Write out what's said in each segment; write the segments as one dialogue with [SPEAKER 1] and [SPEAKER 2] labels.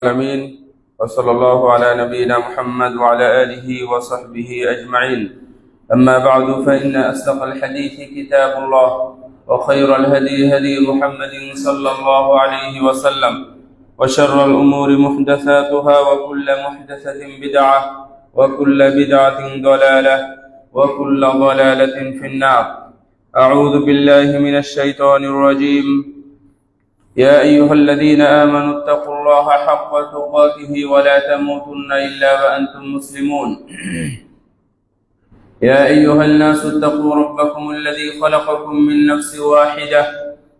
[SPEAKER 1] العالمين، وصلى الله على نبينا محمد وعلى آله وصحبه أجمعين. أما بعد، فإن أصدق الحديث كتاب الله، وخير الهدي هدي محمد صلى الله عليه وسلم، وشر الأمور محدثاتها، وكل محدثة بدعة، وكل بدعة ضلالة، وكل ضلالة في النار. أعوذ بالله من الشيطان الرجيم. يا أيها الذين آمنوا اتقوا الله حق تقاته ولا تموتن إلا وأنتم مسلمون. يا أيها الناس اتقوا ربكم الذي خلقكم من نفس واحدة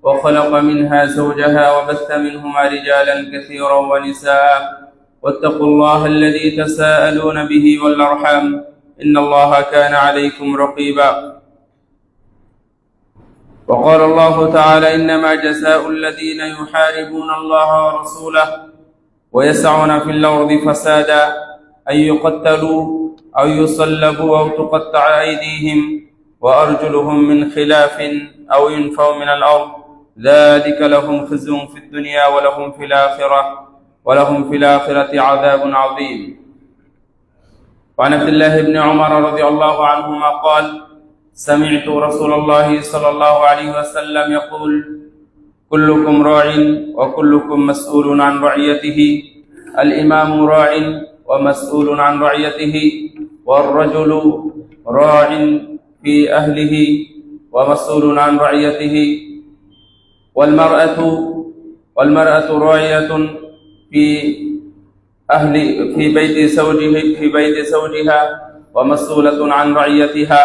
[SPEAKER 1] وخلق منها زوجها وبث منهما رجالا كثيرا ونساء، واتقوا الله الذي تساءلون به والأرحام إن الله كان عليكم رقيبا. وقال الله تعالى: إنما جزاء الذين يحاربون الله ورسوله ويسعون في الأرض فسادا أن يقتلوا أو يصلبوا أو تقطع أيديهم وأرجلهم من خلاف أو ينفوا من الأرض، ذلك لهم خزي في الدنيا ولهم في الآخرة عذاب عظيم. وعن عبد الله بن عمر رضي الله عنهما قال: سمعت رسول الله صلى الله عليه وسلم يقول: كلكم راع وكلكم مسؤول عن رعيته، الإمام راع ومسؤول عن رعيته، والرجل راع في أهله ومسؤول عن رعيته، والمرأة راعية في بيت زوجها ومسؤولة عن رعيتها،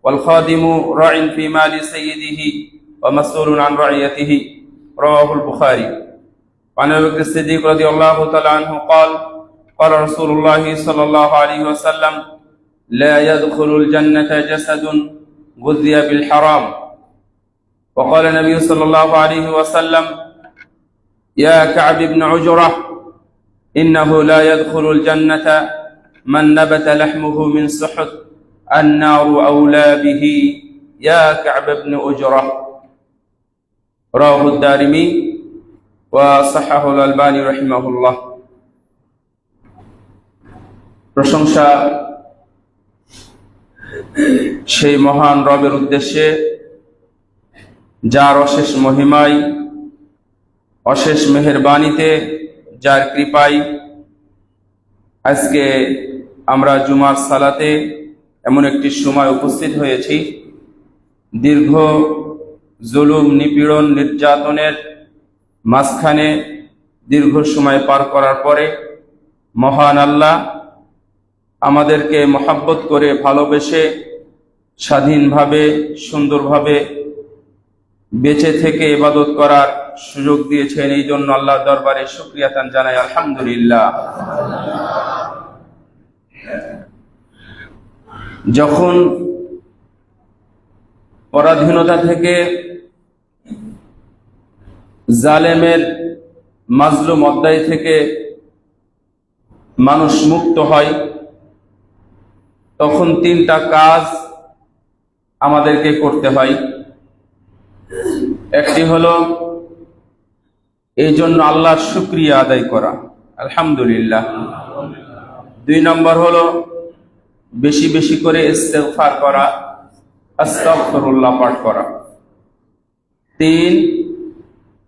[SPEAKER 1] والخادم راع في مال سيده ومسؤول عن رعيته. رواه البخاري. وعن أبي بكر الصديق رضي الله تعالى عنه قال: قال رسول الله صلى الله عليه وسلم: لا يدخل الجنة جسد غذي بالحرام. وقال النبي صلى الله عليه وسلم: يا كعب بن عجرة، إنه لا يدخل الجنة من نبت لحمه من سحت، النار أولى به يا كعب بن أجرة. رواه الدارمي وصححه الألباني رحمه الله. প্রশংসা সেই মহান রবের উদ্দেশ্যে, যার অশেষ মহিমায়, অশেষ মেহেরবানিতে, যার কৃপায় আজকে আমরা জুমার সালাতে এমন একটি সময় উপস্থিত হয়েছি। দীর্ঘ জুলুম, নিপীড়ন, নির্যাতনের মাঝখানে দীর্ঘ সময় পার করার পরে মহান আল্লাহ আমাদেরকে মহাব্বত করে, ভালোবেসে, স্বাধীনভাবে, সুন্দরভাবে বেঁচে থেকে ইবাদত করার সুযোগ দিয়েছেন। এই জন্য আল্লাহর দরবারে শুকরিয়া জানাই, আলহামদুলিল্লাহ। যখন পরাধীনতা থেকে, জালেমের মাজলুম অধ্যায় থেকে মানুষ মুক্ত হয়, তখন তিনটা কাজ আমাদেরকে করতে হয়। একটি হলো এই জন্য আল্লাহর শুকরিয়া আদায় করা, আলহামদুলিল্লাহ। 2 নম্বর হলো বেশি বেশি করে ইস্তেগফার করা, আস্তাগফিরুল্লাহ পাঠ করা। 3,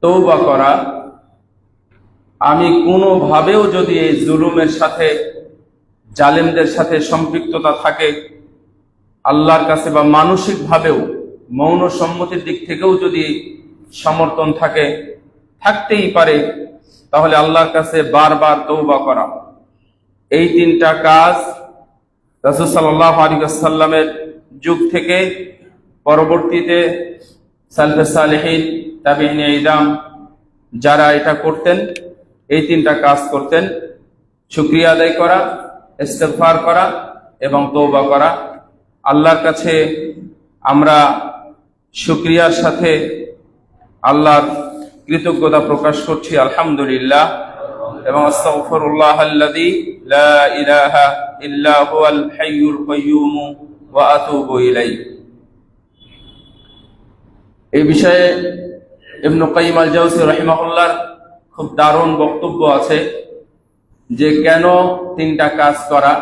[SPEAKER 1] তওবা করা। আমি কোনোভাবেও যদি এই জুলুমের সাথে, জালেমদের সাথে সম্পৃক্ততা থাকে, আল্লাহর কাছে বা মানসিকভাবেও, মৌন সম্মতির দিক থেকেও যদি সমর্থন থাকে, থাকতেই পারে, তাহলে আল্লাহর কাছে বারবার তওবা করা। এই 3টা কাজ রাসূল সাল্লাল্লাহু আলাইহি ওয়াসাল্লামের যুগ থেকে পরবর্তীতে সালফে সালেহিন, তাবিঈনে ইদাম যারা এটা করতেন, এই 3টা কাজ করতেন: শুকরিয়া আদায় করা, ইস্তেগফার করা এবং তওবা করা। আল্লাহর কাছে আমরা শুকরিয়ার সাথে আল্লাহর কৃতজ্ঞতা প্রকাশ করছি, আলহামদুলিল্লাহ, এবং আস্তাগফিরুল্লাহ আল্লাযী লা ইলাহা ইল্লা হুয়াল হাইয়ুল কাইয়্যুম ওয়া আতুবু ইলাইহি। এই বিষয়ে ইবনে কাইয়িম আল জাওযী রাহিমাহুল্লাহ খুব দারুণ বক্তব্য আছে যে কেন তিনটা কাজ করা।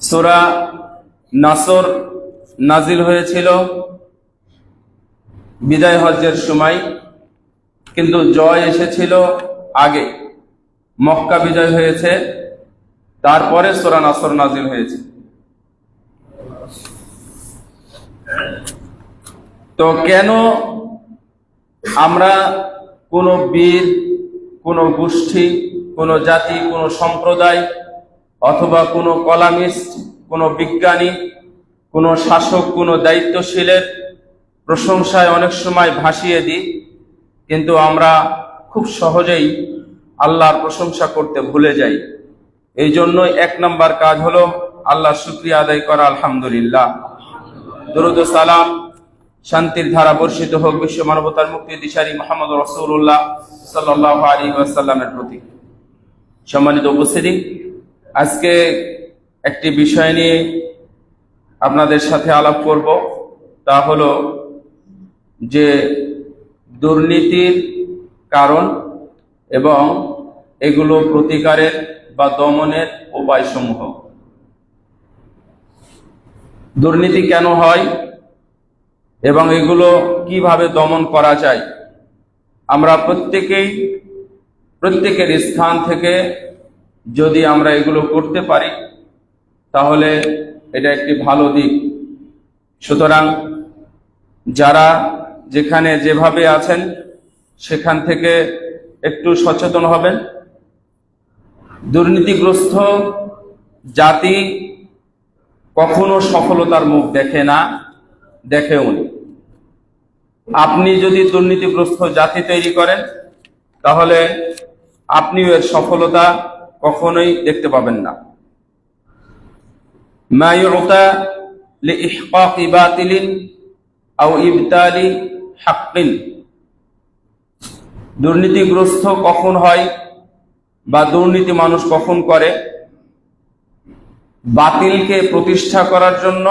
[SPEAKER 1] সূরা নাসর নাজিল হয়েছিল বিদায় হজ্জের সময়, কিন্তু জয় এসেছিল আগে। মক্কা বিজয় হয়েছে, তারপরে সূরা নাসর নাজিল হয়েছে। তো কেন আমরা কোনো বীর, কোনো গোষ্ঠী, কোনো জাতি, কোনো সম্প্রদায় অথবা কোনো কলামিস্ট, কোনো বিজ্ঞানী, কোনো শাসক, কোনো দায়িত্বশীলের প্রশংসায় অনেক সময় ভাসিয়ে দিই, কিন্তু আমরা খুব সহজেই আল্লাহর প্রশংসা করতে ভুলে যাই। এই জন্য 1 নম্বর কাজ হলো আল্লাহর শুকরিয়া আদায় করা। আলহামদুলিল্লাহ। দরুদ ও সালাম, শান্তির ধারা বর্ষিত হোক বিশ্ব মানবতার মুক্তি দিশারি মুহাম্মদ রাসূলুল্লাহ সাল্লাল্লাহু আলাইহি ওয়াসাল্লামের প্রতি। সম্মানিত উপস্থিতি, আজকে একটি বিষয় নিয়ে আপনাদের সাথে আলাপ করব, তা হলো যে দুর্নীতির কারণ এবং এগুলো প্রতিকারের বা দমনের উপায়সমূহ। দুর্নীতি কেন হয় এবং এগুলো কিভাবে দমন করা যায়। আমরা প্রত্যেকের স্থান থেকে যদি আমরা এগুলো করতে পারি তাহলে এটা একটি ভালো দিক। সুতরাং যারা যেখানে যেভাবে আছেন সেখান থেকে একটু সচেতন হবেন। দুর্নীতিগ্রস্ত জাতি কখনো সফলতার মুখ দেখে না, দেখেও নি। আপনি যদি দুর্নীতিগ্রস্ত জাতি তৈরি করেন তাহলে আপনিও এর সফলতা কখনোই দেখতে পাবেন না। মা ইউতা লিইহকাকি বাতিলিন আও ইবতালি হাক্কিন। দুর্নীতিগ্রস্ত কখন হয় বা দুর্নীতি মানুষ কখন করে? বাতিলকে প্রতিষ্ঠা করার জন্য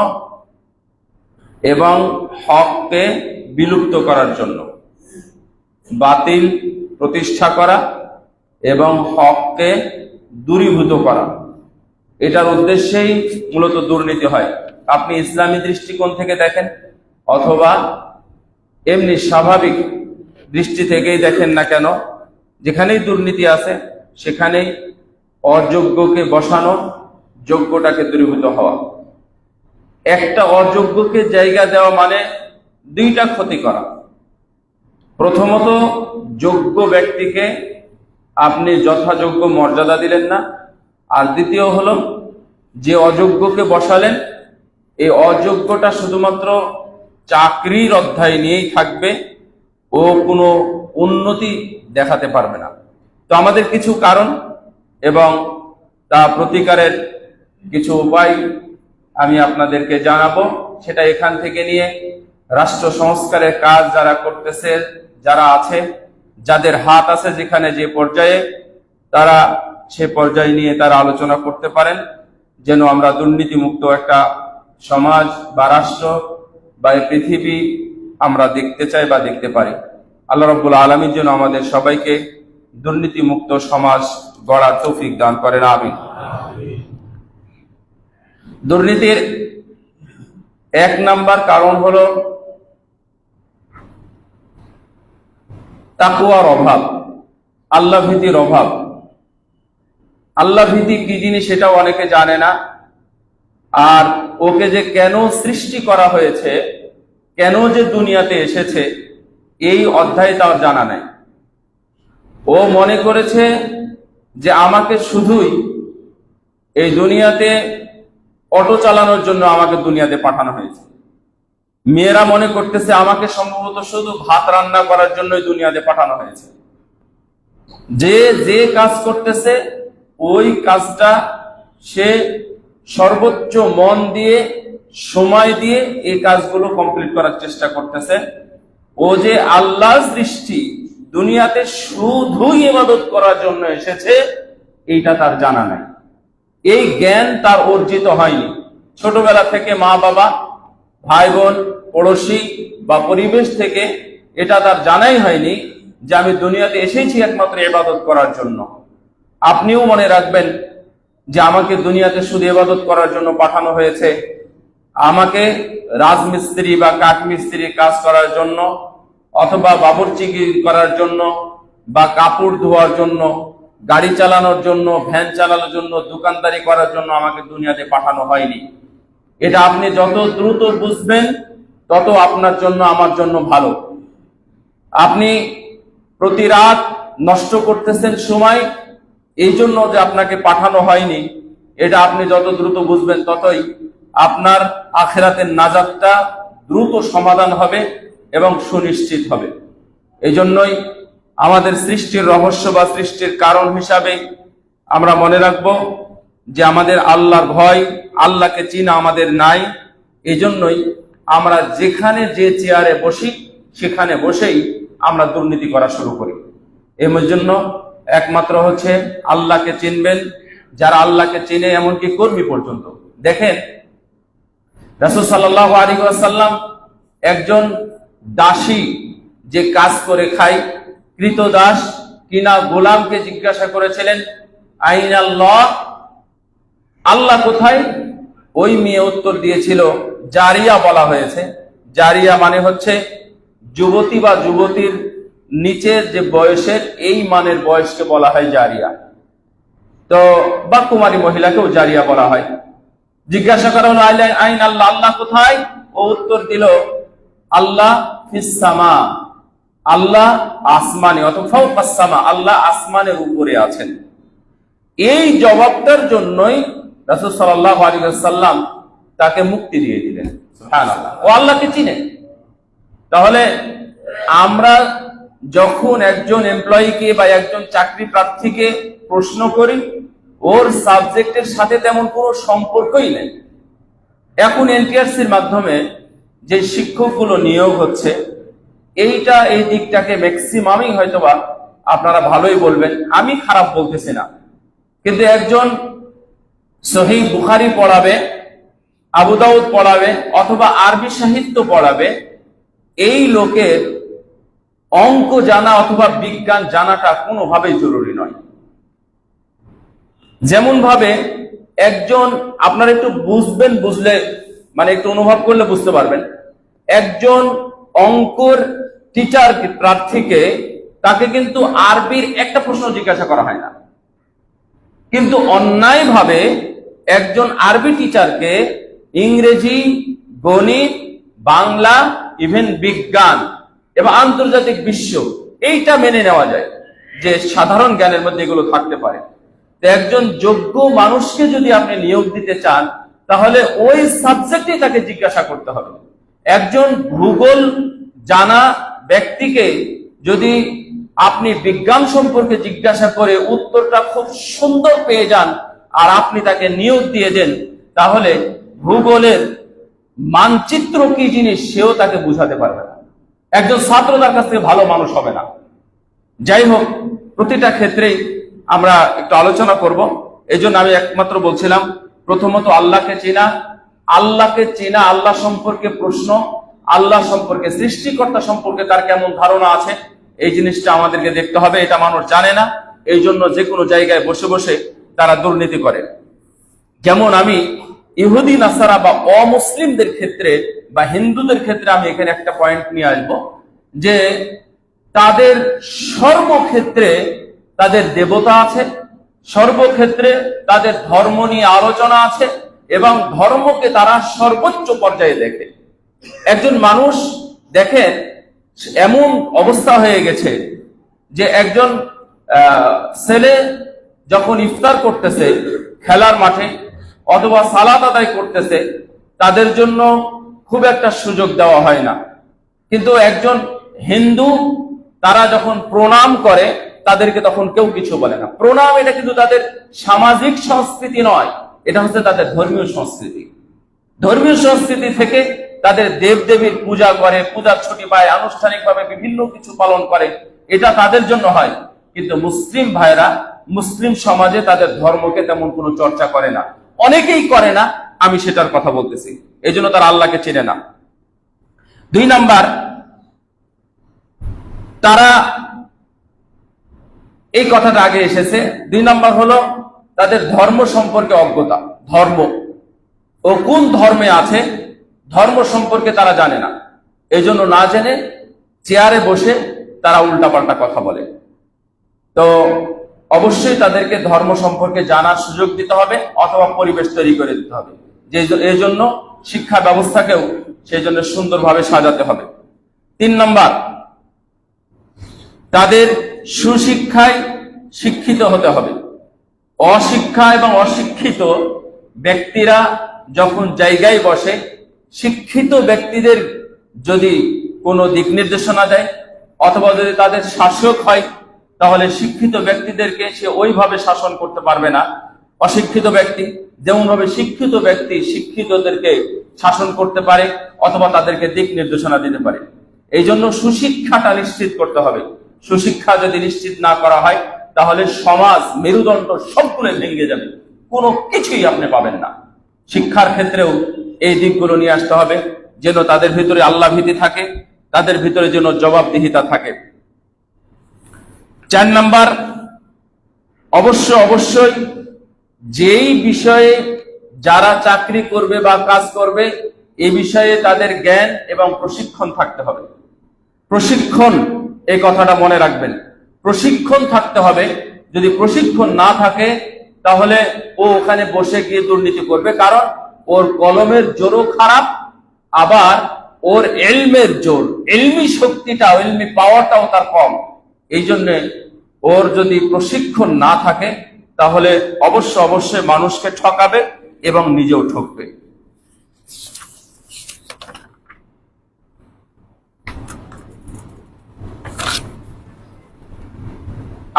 [SPEAKER 1] এবং হককে বিলুপ্ত করার জন্য। বাতিল প্রতিষ্ঠা করা এবং হককে দূরীভূত করা, এটার উদ্দেশ্যেই মূলত দুর্নীতি হয়। আপনি ইসলামী দৃষ্টিকোণ থেকে দেখেন অথবা এমনি স্বাভাবিক দৃষ্টি থেকেই দেখেন না কেন, যেখানেই দুর্নীতি আছে সেখানেই অযোগ্যকে বসানো, যোগ্যটাকে দূরীভূত হওয়া। একটা অযোগ্যকে জায়গা দেওয়া মানে দুইটা ক্ষতি করা। প্রথমত, যোগ্য ব্যক্তিকে আপনি যথাযোগ্য মর্যাদা দিলেন না, আর দ্বিতীয় হলো যে অযোগ্যকে বসালেন এই অযোগ্যটা শুধুমাত্র চাকরির অধ্যায় নিয়েই থাকবে, ও কোনো উন্নতি দেখাতে পারবে না। তো আমাদের কিছু কারণ এবং তা প্রতিকারের কিছু উপায় আমি আপনাদেরকে জানাবো। সেটা এখান থেকে নিয়ে রাষ্ট্র সংস্কারের কাজ যারা করতেছে, যারা আছে, যাদের হাত আছে যেখানে যে পর্যায়ে, তারা সে পর্যায়ে নিয়ে তারা আলোচনা করতে পারেন, যেন আমরা দুর্নীতিমুক্ত একটা সমাজ বা রাষ্ট্র বা পৃথিবী আমরা দেখতে চাই বা দেখতে পারি। আল্লাহ রাব্বুল আলামিন যেন আমাদের সবাইকে দুর্নীতিমুক্ত সমাজ গড়ার তৌফিক দান করেন, আমিন। দুর্নীতির 1 নাম্বার কারণ হলো তাকওয়ার অভাব, আল্লাহ ভীতির অভাব। আল্লাহ ভীতি কি জিনিস সেটাও অনেকে জানে না। আর ওকে যে কেন সৃষ্টি করা হয়েছে, কেন যে দুনিয়াতে এসেছে, এই অধ্যায় তার জানা নাই। ও মনে করেছে যে আমাকে শুধুই এই দুনিয়াতে অটো চালানোর জন্য আমাকে দুনিয়াতে পাঠানো হয়েছে। মেয়েরা মনে করতেছে আমাকে সম্ভবত শুধু ভাত রান্না করার জন্যই দুনিয়াতে পাঠানো হয়েছে। যে কাজ করতেছে ওই কাজটা সে সর্বোচ্চ মন দিয়ে, সময় দিয়ে এই কাজগুলো কমপ্লিট করার চেষ্টা করতেছে। ও যে আল্লাহর সৃষ্টি, দুনিয়াতে শুধুই ইবাদত করার জন্য এসেছে, এইটা তার জানা নাই। এই জ্ঞান তার অর্জিত হয়নি। ছোটবেলা থেকে মা বাবা, ভাই বোন, পড়োশি বা পরিবেশ থেকে এটা তার জানাই হয়নি যে আমি দুনিয়াতে এসেছি একমাত্র ইবাদত করার জন্য। আপনিও মনে রাখবেন যে আমাকে দুনিয়াতে শুধু ইবাদত করার জন্য পাঠানো হয়েছে। আমাকে রাজমিস্ত্রি বা কাঠমিস্ত্রি কাজ করার জন্য, অথবা বাবুর্চিগিরি করার জন্য, বা কাপড় ধোয়ার জন্য, গাড়ি চালানোর জন্য, ভ্যান চালানোর জন্য, দোকানদারি করার জন্য আমাকে দুনিয়াতে পাঠানো হয়নি। এটা আপনি যত দ্রুত বুঝবেন তত আপনার জন্য আমার জন্য ভালো। আপনি প্রতি রাত নষ্ট করতেছেন সময় এই জন্য যে আপনাকে পাঠানো হয়নি, এটা আপনি যত দ্রুত বুঝবেন ততই আপনার আখিরাতের নাজাতটা দ্রুত সমাধান হবে এবং সুনিশ্চিত হবে। এই জন্যই আমাদের সৃষ্টির রহস্য বা সৃষ্টির কারণ হিসাবে আমরা মনে রাখবো যে আমাদের আল্লাহর ভয়, আল্লাহকে চিনা আমাদের নাই। এই জন্যই আমরা যেখানে যে চেয়ারে বসি সেখানে বসেই আমরা দুর্নীতি করা শুরু করি। এর জন্য একমাত্র হচ্ছে আল্লাহকে চিনবেন। যারা আল্লাহকে চিনে, এমনকি কর্মী পর্যন্ত। দেখেন, রাসূল সাল্লাল্লাহু আলাইহি ওয়াসাল্লাম একজন দাসী যে কাজ করে খায়, কৃতদাস কিনা গোলামকে জিজ্ঞাসা করেছিলেন, আইনাল্লাহ, আল্লাহ কোথায়? ওই মেয়ে উত্তর দিয়েছিল, জারিয়া বলা হয়েছে। জারিয়া মানে হচ্ছে যুবতী বা যুবতীর নিচের যে বয়সের, এই মানের বয়সকে বলা হয় জারিয়া। তো বা কুমারী মহিলাকেও জারিয়া বলা হয়। জিজ্ঞাসা করা হলো, আইন আল্লাহ, আল্লাহ কোথায়? ও উত্তর দিল, আল্লাহ ফিস সামা, আল্লাহ আসমানে, অথবা ফাওকাস সামা, আল্লাহ আসমানের উপরে আছেন। এই জবাবটার জন্যই রাসূল সাল্লাল্লাহু আলাইহি ওয়াসাল্লাম তাকে মুক্তি দিয়ে দিলেন। সুবহানাল্লাহ, ও আল্লাহকে চিনে। তাহলে আমরা যখন একজন এমপ্লয়িকে বা একজন চাকরি প্রার্থীকে প্রশ্ন করি, ওর সাবজেক্টের সাথে তেমন কোনো সম্পর্কই নেই। এখন এনটিআরসির মাধ্যমে যে শিক্ষকগুলো নিয়োগ হচ্ছে, এই দিকটাকে ম্যাক্সিমামই হয়তোবা আপনারা ভালোই বলবেন, আমি খারাপ বলতেছি না। কিন্তু একজন সহিহ বুখারী পড়াবে, আবু দাউদ পড়াবে, অথবা আরবি সাহিত্য পড়াবে, এই লোকের অঙ্ক জানা অথবা বিজ্ঞান জানাটা কোনোভাবেই জরুরি নয়। যেমন ভাবে একজন, আপনারা একটু বুঝবেন, বুঝলে মানে একটু অনুভব করলে বুঝতে পারবেন, একজন অঙ্কর টিচার প্রার্থীকে, তাকে কিন্তু আরবির একটা প্রশ্ন জিজ্ঞাসা করা হয় না। কিন্তু অন্যায়ভাবে একজন আরবি টিচারকে ইংরেজি, গণিত, বাংলা, ইভেন বিজ্ঞান এবং আন্তর্জাতিক বিশ্ব, এইটা মেনে নেওয়া যায় যে সাধারণ জ্ঞানের মধ্যে এগুলো থাকতে পারে। একজন যোগ্য মানুষকে যদি আপনি নিয়োগ দিতে চান, তাহলে ওই সাবজেক্টে তাকে জিজ্ঞাসা করতে হবে। একজন ভূগোল জানা ব্যক্তিকে যদি আপনি বিজ্ঞান সম্পর্কে জিজ্ঞাসা করে উত্তরটা খুব সুন্দর পেয়ে যান, আর আপনি তাকে নিয়োগ দিয়ে দেন, তাহলে ভূগোলের মানচিত্র কি জিনিস সেও তাকে বুঝাতে পারবে না। একজন ছাত্র তার কাছ থেকে ভালো মানুষ হবে না। যাই হোক, প্রতিটা ক্ষেত্রেই আমরা একটু আলোচনা করব। এই জন্য আমি একমাত্র বলছিলাম, প্রথমত আল্লাহকে চেনা, আল্লাহ সম্পর্কে প্রশ্ন, আল্লাহ সম্পর্কে, সৃষ্টিকর্তা সম্পর্কে তার কেমন ধারণা আছে, এই জিনিসটা আমাদেরকে দেখতে হবে। এটা মানুষ জানে না, এই জন্য যে কোনো জায়গায় বসে বসে তারা দুর্নীতি করে। যেমন আমি ইহুদি নাসারা বা অমুসলিমদের ক্ষেত্রে বা হিন্দুদের ক্ষেত্রে আমি এখানে একটা পয়েন্ট নিয়ে আসবো, যে তাদের সর্বক্ষেত্রে তাদের দেবতা আছে, সর্বক্ষেত্রে তাদের ধর্ম নিয়ে আলোচনা আছে, এবং ধর্মকে তারা সর্বোচ্চ পর্যায়ে দেখে। একজন মানুষ দেখেন, এমন অবস্থা হয়ে গেছে যে একজন ছেলে যখন ইফতার করতেছে খেলার মাঠে অথবা সালাত আদায় করতেছে, তাদের জন্য খুব একটা সুযোগ দেওয়া হয় না। কিন্তু একজন হিন্দু, তারা যখন প্রণাম করে তাদেরকে তখন কেউ কিছু বলে না। প্রণাম এটা কিন্তু তাদের সামাজিক সংস্কৃতি নয়, এটা হচ্ছে তাদের ধর্মীয় সংস্কৃতি। ধর্মীয় সংস্কৃতি থেকে তাদের দেবদেবীর পূজা করে, পূজার ছুটি পায়, আনুষ্ঠানিকভাবে বিভিন্ন কিছু পালন করে, এটা তাদের জন্য হয়। কিন্তু মুসলিম ভাইরা মুসলিম সমাজে তাদের ধর্মকে তেমন কোনো চর্চা করে না, অনেকেই করে না, আমি সেটার কথা বলতেছি। এই জন্য তারা আল্লাহকে চেনে না। 2 নাম্বার, তারা এই কথাটা আগে এসেছে। 2 নম্বর হলো তাদের ধর্ম সম্পর্কে অজ্ঞতা। ধর্ম ও কোন ধর্মে আছে ধর্ম সম্পর্কে তারা জানে না, এই জন্য না জেনে চেয়ারে বসে তারা উল্টাপাল্টা কথা বলে। তো অবশ্যই তাদেরকে ধর্ম সম্পর্কে জানার সুযোগ দিতে হবে অথবা পরিবেশ তৈরি করে দিতে হবে। এই জন্য শিক্ষা ব্যবস্থাকেও সেই জন্য সুন্দরভাবে সাজাতে হবে। 3 নম্বর, তাদের সুশিক্ষায় শিক্ষিত হতে হবে। অশিক্ষা এবং অশিক্ষিত ব্যক্তিরা যখন জায়গায় বসে, শিক্ষিত ব্যক্তিদের যদি কোনো দিক নির্দেশনা দেয় অথবা যদি তাদের শাসক হয়, তাহলে শিক্ষিত ব্যক্তিদেরকে সে ওইভাবে শাসন করতে পারবে না। অশিক্ষিত ব্যক্তি যেমনভাবে শিক্ষিত ব্যক্তি শিক্ষিতদেরকে শাসন করতে পারে অথবা তাদেরকে দিক নির্দেশনা দিতে পারে। এই জন্য সুশিক্ষাটা নিশ্চিত করতে হবে। সুশিক্ষা যদি নিশ্চিত না করা হয় তাহলে সমাজ মেরুদণ্ড সবগুলো ভেঙে যাবে, কোনো কিছুই আপনি পাবেন না। শিক্ষার ক্ষেত্রেও এই দিকগুলো নিয়ে আসতে হবে, যেন তাদের ভিতরে আল্লাহ ভীতি থাকে, তাদের ভিতরে যেন জবাবদিহিতা থাকে। 4 নম্বর, অবশ্যই যেই বিষয়ে যারা চাকরি করবে বা কাজ করবে এই বিষয়ে তাদের জ্ঞান এবং প্রশিক্ষণ থাকতে হবে। প্রশিক্ষণ, এই কথাটা মনে রাখবেন, প্রশিক্ষণ থাকতে হবে। যদি প্রশিক্ষণ না থাকে তাহলে ও ওখানে বসে গিয়ে দুর্নীতি করবে, কারণ ওর কলমের জোরও খারাপ, আবার ওর ইলমের জোর, ইলমি শক্তিটা, ইলমি পাওয়ারটাও তার কম। এই জন্য ওর যদি প্রশিক্ষণ না থাকে তাহলে অবশ্যই মানুষকে ঠকাবে এবং নিজেও ঠকবে।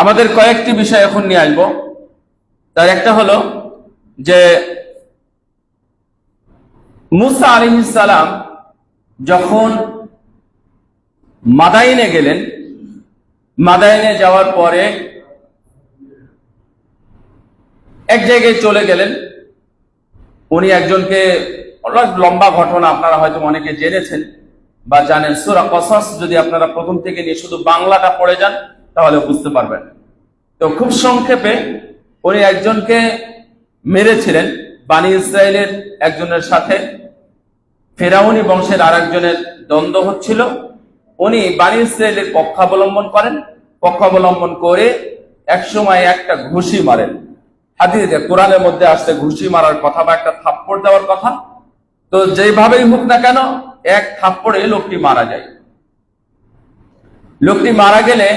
[SPEAKER 1] আমাদের কয়েকটি বিষয় এখন নিয়ে আসবো। তার একটা হলো যে মুসা আলাইহিস সালাম যখন মাদাইনে গেলেন, মাদাইনে যাওয়ার পরে এক জায়গায় চলে গেলেন। উনি একজনকে, লম্বা ঘটনা, আপনারা হয়তো অনেকে জেনেছেন বা জানেন। সূরা কসস যদি আপনারা প্রথম থেকে নিয়ে শুধু বাংলাটা পড়ে যান তাহলে বুঝতে পারবেন। তো খুব সংক্ষেপে উনি একজনকে মেরেছিলেন, বানি ইসরায়েলের একজনের সাথে ফেরাউনি বংশের আরেকজনের দ্বন্দ্ব হচ্ছিল। উনি বানি ইসরায়েলের পক্ষাবলম্বন করে একসময় একটা ঘুষি মারেন। হাদিসে কোরআনের মধ্যে আসছে ঘুষি মারার কথা বা একটা থাপ্পড় দেওয়ার কথা। তো যেভাবেই হোক না কেন এক থাপ্পড়ে লোকটি মারা যায়। লোকটি মারা গেলে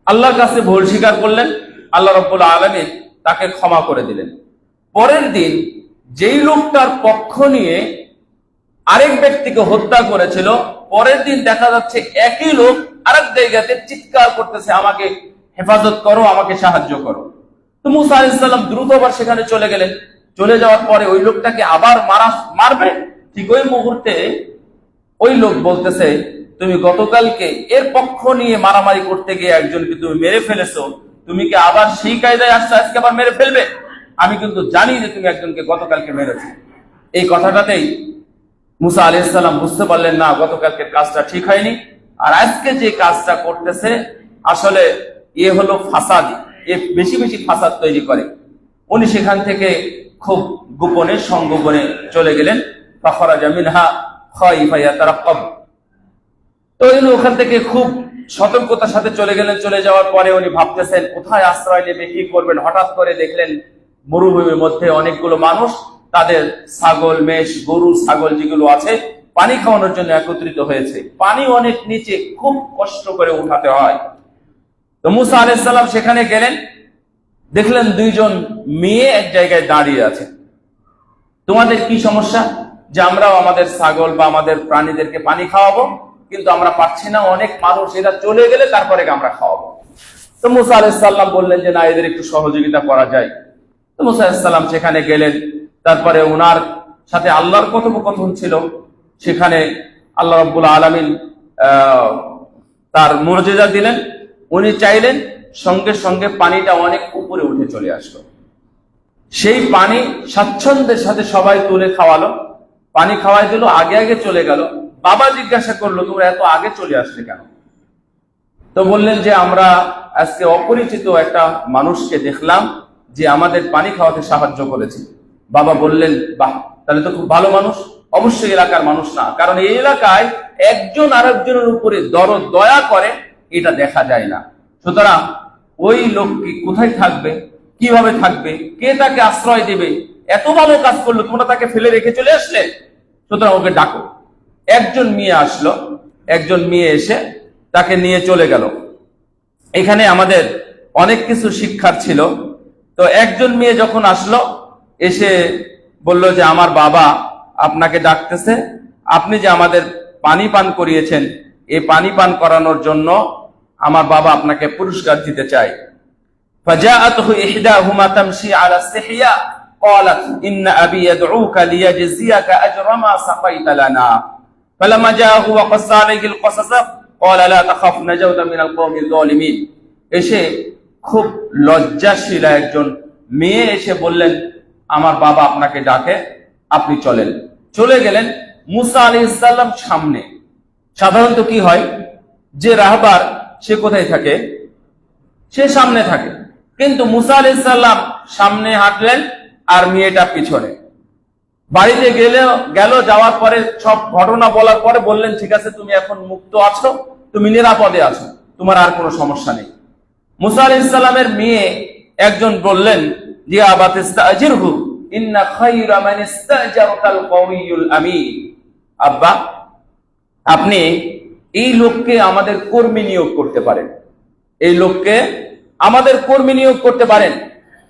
[SPEAKER 1] আল্লাহর কাছে ভুল স্বীকার করলেন, আল্লাহ রাব্বুল আলামিন তাকে ক্ষমা করে দিলেন। পরের দিন যেই লোকটার পক্ষ নিয়ে আরেক ব্যক্তিকে হত্যা করেছিল, পরের দিন দেখা যাচ্ছে একই লোক আরেক জায়গাতে চিৎকার করতেছে, আমাকে হেফাজত করো, আমাকে সাহায্য করো। তো মুসা আলাইহিস সালাম দ্রুত আবার সেখানে চলে গেলেন। চলে যাওয়ার পরে ওই লোকটাকে আবার মারবে, ঠিক ওই মুহূর্তে ওই লোক বলতেছে, তুমি গতকালকে এর পক্ষ নিয়ে মারামারি করতে গিয়ে একজনকে তুমি মেরে ফেলেছো, তুমি কি আবার সেই কায়দায় আসছো আজকে আবার মেরে ফেলবে? আমি কিন্তু জানি যে তুমি একজনকে গতকালকে মেরেছো। এই কথাটাতেই মুসা আলাইহিস সালাম বুঝতে পারলেন না গতকালকের কাজটা ঠিক হয়নি, আর আজকে যে কাজটা করতেছে আসলে এ হলো ফাসাদি, এ বেশি বেশি ফাসাদ তৈরি করে। উনি সেখান থেকে খুব গোপনে সংগোপনে চলে গেলেন। ফাখরাজা মিনহা খাইফা ইয়াতারাক্কাব। তো উনি ওখান থেকে খুব সতর্কতার সাথে চলে গেলেন। চলে যাওয়ার পরে উনি ভাবতেছেন কোথায় আশ্রয় নেবে, কি করবেন। হঠাৎ করে দেখলেন মরুভূমির মধ্যে অনেকগুলো মানুষ তাদের ছাগল, মেষ, গরু, ছাগল যেগুলো আছে পানি খাওয়ানোর জন্য একত্রিত হয়েছে। পানি অনেক নিচে, খুব কষ্ট করে উঠাতে হয়। তো মুসা আলাইহিস সালাম সেখানে গেলেন, দেখলেন দুইজন মেয়ে এক জায়গায় দাঁড়িয়ে আছে। তোমাদের কি সমস্যা যে আমরাও আমাদের ছাগল বা আমাদের প্রাণীদেরকে পানি খাওয়াবো, কিন্তু আমরা পাচ্ছি না, অনেক মানুষ, এরা চলে গেলে তারপরে আমরা খাওয়াবো। তো মুসা আলাইহিস সালাম বললেন যে না, এদের একটু সহযোগিতা করা যায়। তো মুসা আলাইহিস সালাম সেখানে গেলেন। তারপরে ওনার সাথে আল্লাহর কথোপকথন ছিল। সেখানে আল্লাহ রাব্বুল আলামিন তার মুজিজা দিলেন। উনি চাইলেন, সঙ্গে সঙ্গে পানিটা অনেক উপরে উঠে চলে আসলো। সেই পানি স্বাচ্ছন্দ্যের সাথে সবাই তুলে খাওয়ালো, পানি খাওয়াই দিল, আগে আগে চলে গেল। বাবা জিজ্ঞাসা করলো তোমরা এত আগে চলে আসলে কেন? তো বললেন যে আমরা আজকে অপরিচিত একটা মানুষকে দেখলাম যে আমাদের পানি খাওয়াতে সাহায্য করেছে। বাবা বললেন, বাহ, তাহলে তো খুব ভালো মানুষ। অবশ্যই এলাকার মানুষ না, কারণ এই এলাকায় একজন আরেকজনের উপরে দরদ দয়া করে এটা দেখা যায় না। সুতরাং ওই লোকটি কোথায় থাকবে, কিভাবে থাকবে, কে তাকে আশ্রয় দেবে? এত ভালো কাজ করলো, তোমরা তাকে ফেলে রেখে চলে আসলে। সুতরাং ওকে ডাকো। একজন মেয়ে আসলো, একজন মেয়ে এসে তাকে নিয়ে চলে গেল। এখানে আমাদের অনেক কিছু শিক্ষার ছিল। তো একজন মেয়ে যখন আসলো, এসে বলল যে আমার বাবা আপনাকে ডাকতেছে, আপনি যে আমাদের পানি পান করিয়েছেন, এই পানি পান করানোর জন্য আমার বাবা আপনাকে পুরস্কার দিতে চায়। فجاءته إحداهما تمشي على استحياء قالت إن أبي يدعوك ليجزيك أجر ما سقيت لنا فلما جاءه وقص عليه القصص قال لا تخف نجوت من القوم الظالمين। এসে খুব লজ্জাশীল একজন মেয়ে এসে বললেন, আমার বাবা আপনাকে ডাকে, আপনি চলেন। চলে গেলেন। মুসা আলাইহিস সালাম সামনে। সাধারণত কি হয়, যে রাহবার সে কোথায় থাকে? সে সামনে থাকে। কিন্তু মুসা আলাইহিস সালাম সামনে হাঁটলেন আর মেয়েটা পিছনে। বাড়িতে গেল, যাওয়ার পরে সব ঘটনা বলার পরে বললেন, ঠিক আছে, তুমি এখন মুক্ত আছো, তুমি নিরাপদে আছো, তোমার আর কোনো সমস্যা নেই। মুসা আলাইহিস সালামের মেয়ে একজন বললেন, যে আবাতিস্তাজিরহু ইন্না খায়রা মান ইস্তাজারতাল কওয়িয়ুল আমিন। আব্বা, আপনি এই লোককে আমাদের কর্মী নিয়োগ করতে পারেন, এই লোককে আমাদের কর্মী নিয়োগ করতে পারেন।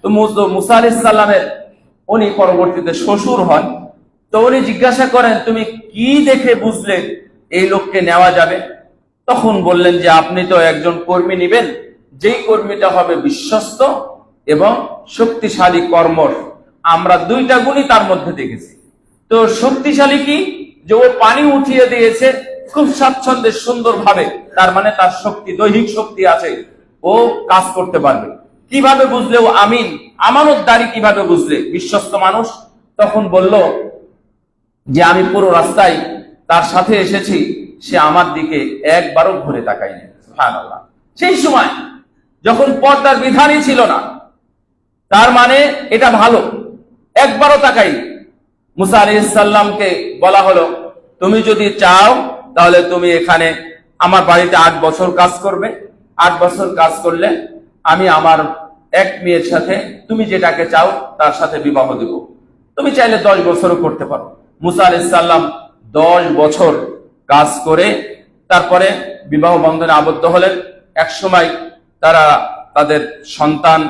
[SPEAKER 1] তো মুসা আলাইহিস সালামের উনি পরবর্তীতে শ্বশুর হন। তো উনি জিজ্ঞাসা করেন, তুমি কি দেখে বুঝলে এই লোককে নেওয়া যাবে? তখন বললেন যে আপনি তো একজন কর্মী নেবেন, যেই কর্মীটা হবে বিশ্বস্ত এবং শক্তিশালী কর্মঠ। আমরা দুইটা গুণই তার মধ্যে দেখেছি। তো শক্তিশালী কি, যে ও পানি উঠিয়ে দিয়েছে খুব স্বাচ্ছন্দ্যে সুন্দরভাবে, তার মানে তার শক্তি, দৈহিক শক্তি আছে, ও কাজ করতে পারবে। কিভাবে বুঝলে ও আমিন, আমানতদারি কিভাবে বুঝলে, বিশ্বস্ত মানুষ? তখন বলল যে আমি পুরো রাস্তায় তার সাথে এসেছি, সে আমার দিকে একবারও ঘুরে তাকায়নি। সুবহানাল্লাহ। সেই সময় যখন পর্দার বিধানই ছিল না, তার মানে এটা ভালো, একবারও তাকায়নি। মুসা আলাইহিস সালামকে বলা হলো, তুমি যদি চাও তাহলে তুমি এখানে আমার বাড়িতে 8 বছর কাজ করবে। 8 বছর কাজ করলে আমি আমার এক মেয়ের সাথে তুমি যেটাকে চাও তার সাথে বিবাহ দেব। তুমি চাইলে 10 বছরও করতে পারো। মুসা আলাইহিস সালাম 10 বছর কাজ করে তারপরে বিবাহ বন্ধনে আবদ্ধ হলেন। এক সময় তাদের সন্তান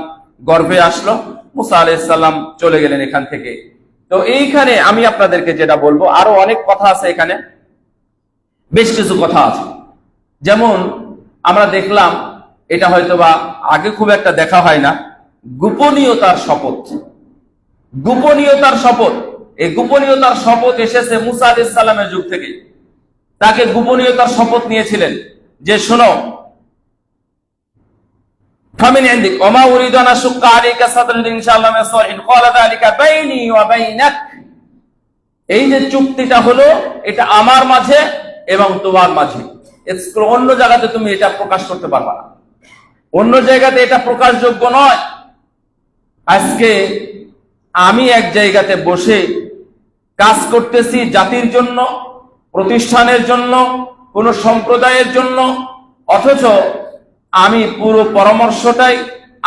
[SPEAKER 1] গর্ভে আসলো। মুসা আলাইহিস সালাম চলে গেলেন এখান থেকে। তো এইখানে আমি আপনাদেরকে যেটা বলবো, আরো অনেক কথা আছে, এখানে বেশ কিছু কথা আছে। যেমন আমরা দেখলাম, এটা হয়তোবা আগে খুব একটা দেখা হয় না, গোপনীয়তার শপথ। গোপনীয়তার শপথ, এই গোপনীয়তার শপথ এসেছে মুসা আলাইহিস সালামের যুগ থেকে। তাকে গোপনীয়তার শপথ নিয়েছিলেন যে শোনো, ফামিন ইনদিক ওয়া মা উরিদু আন আশুক্কা আলাইকা সাদরান ইনশাআল্লাহ মা সালিহিন ক্বালা যালিকা বাইনি ওয়া বাইনাক। এই যে চুক্তিটা হলো, এটা আমার মাঝে এবং তোমার মাঝে। অন্য জায়গাতে তুমি এটা প্রকাশ করতে পারবে না, অন্য জায়গাতে এটা প্রকাশযোগ্য নয়। আজকে আমি এক জায়গাতে বসে কাজ করতেছি জাতির জন্য, প্রতিষ্ঠানের জন্য, কোন সম্প্রদায়ের জন্য, অথচ আমি পুরো পরামর্শটাই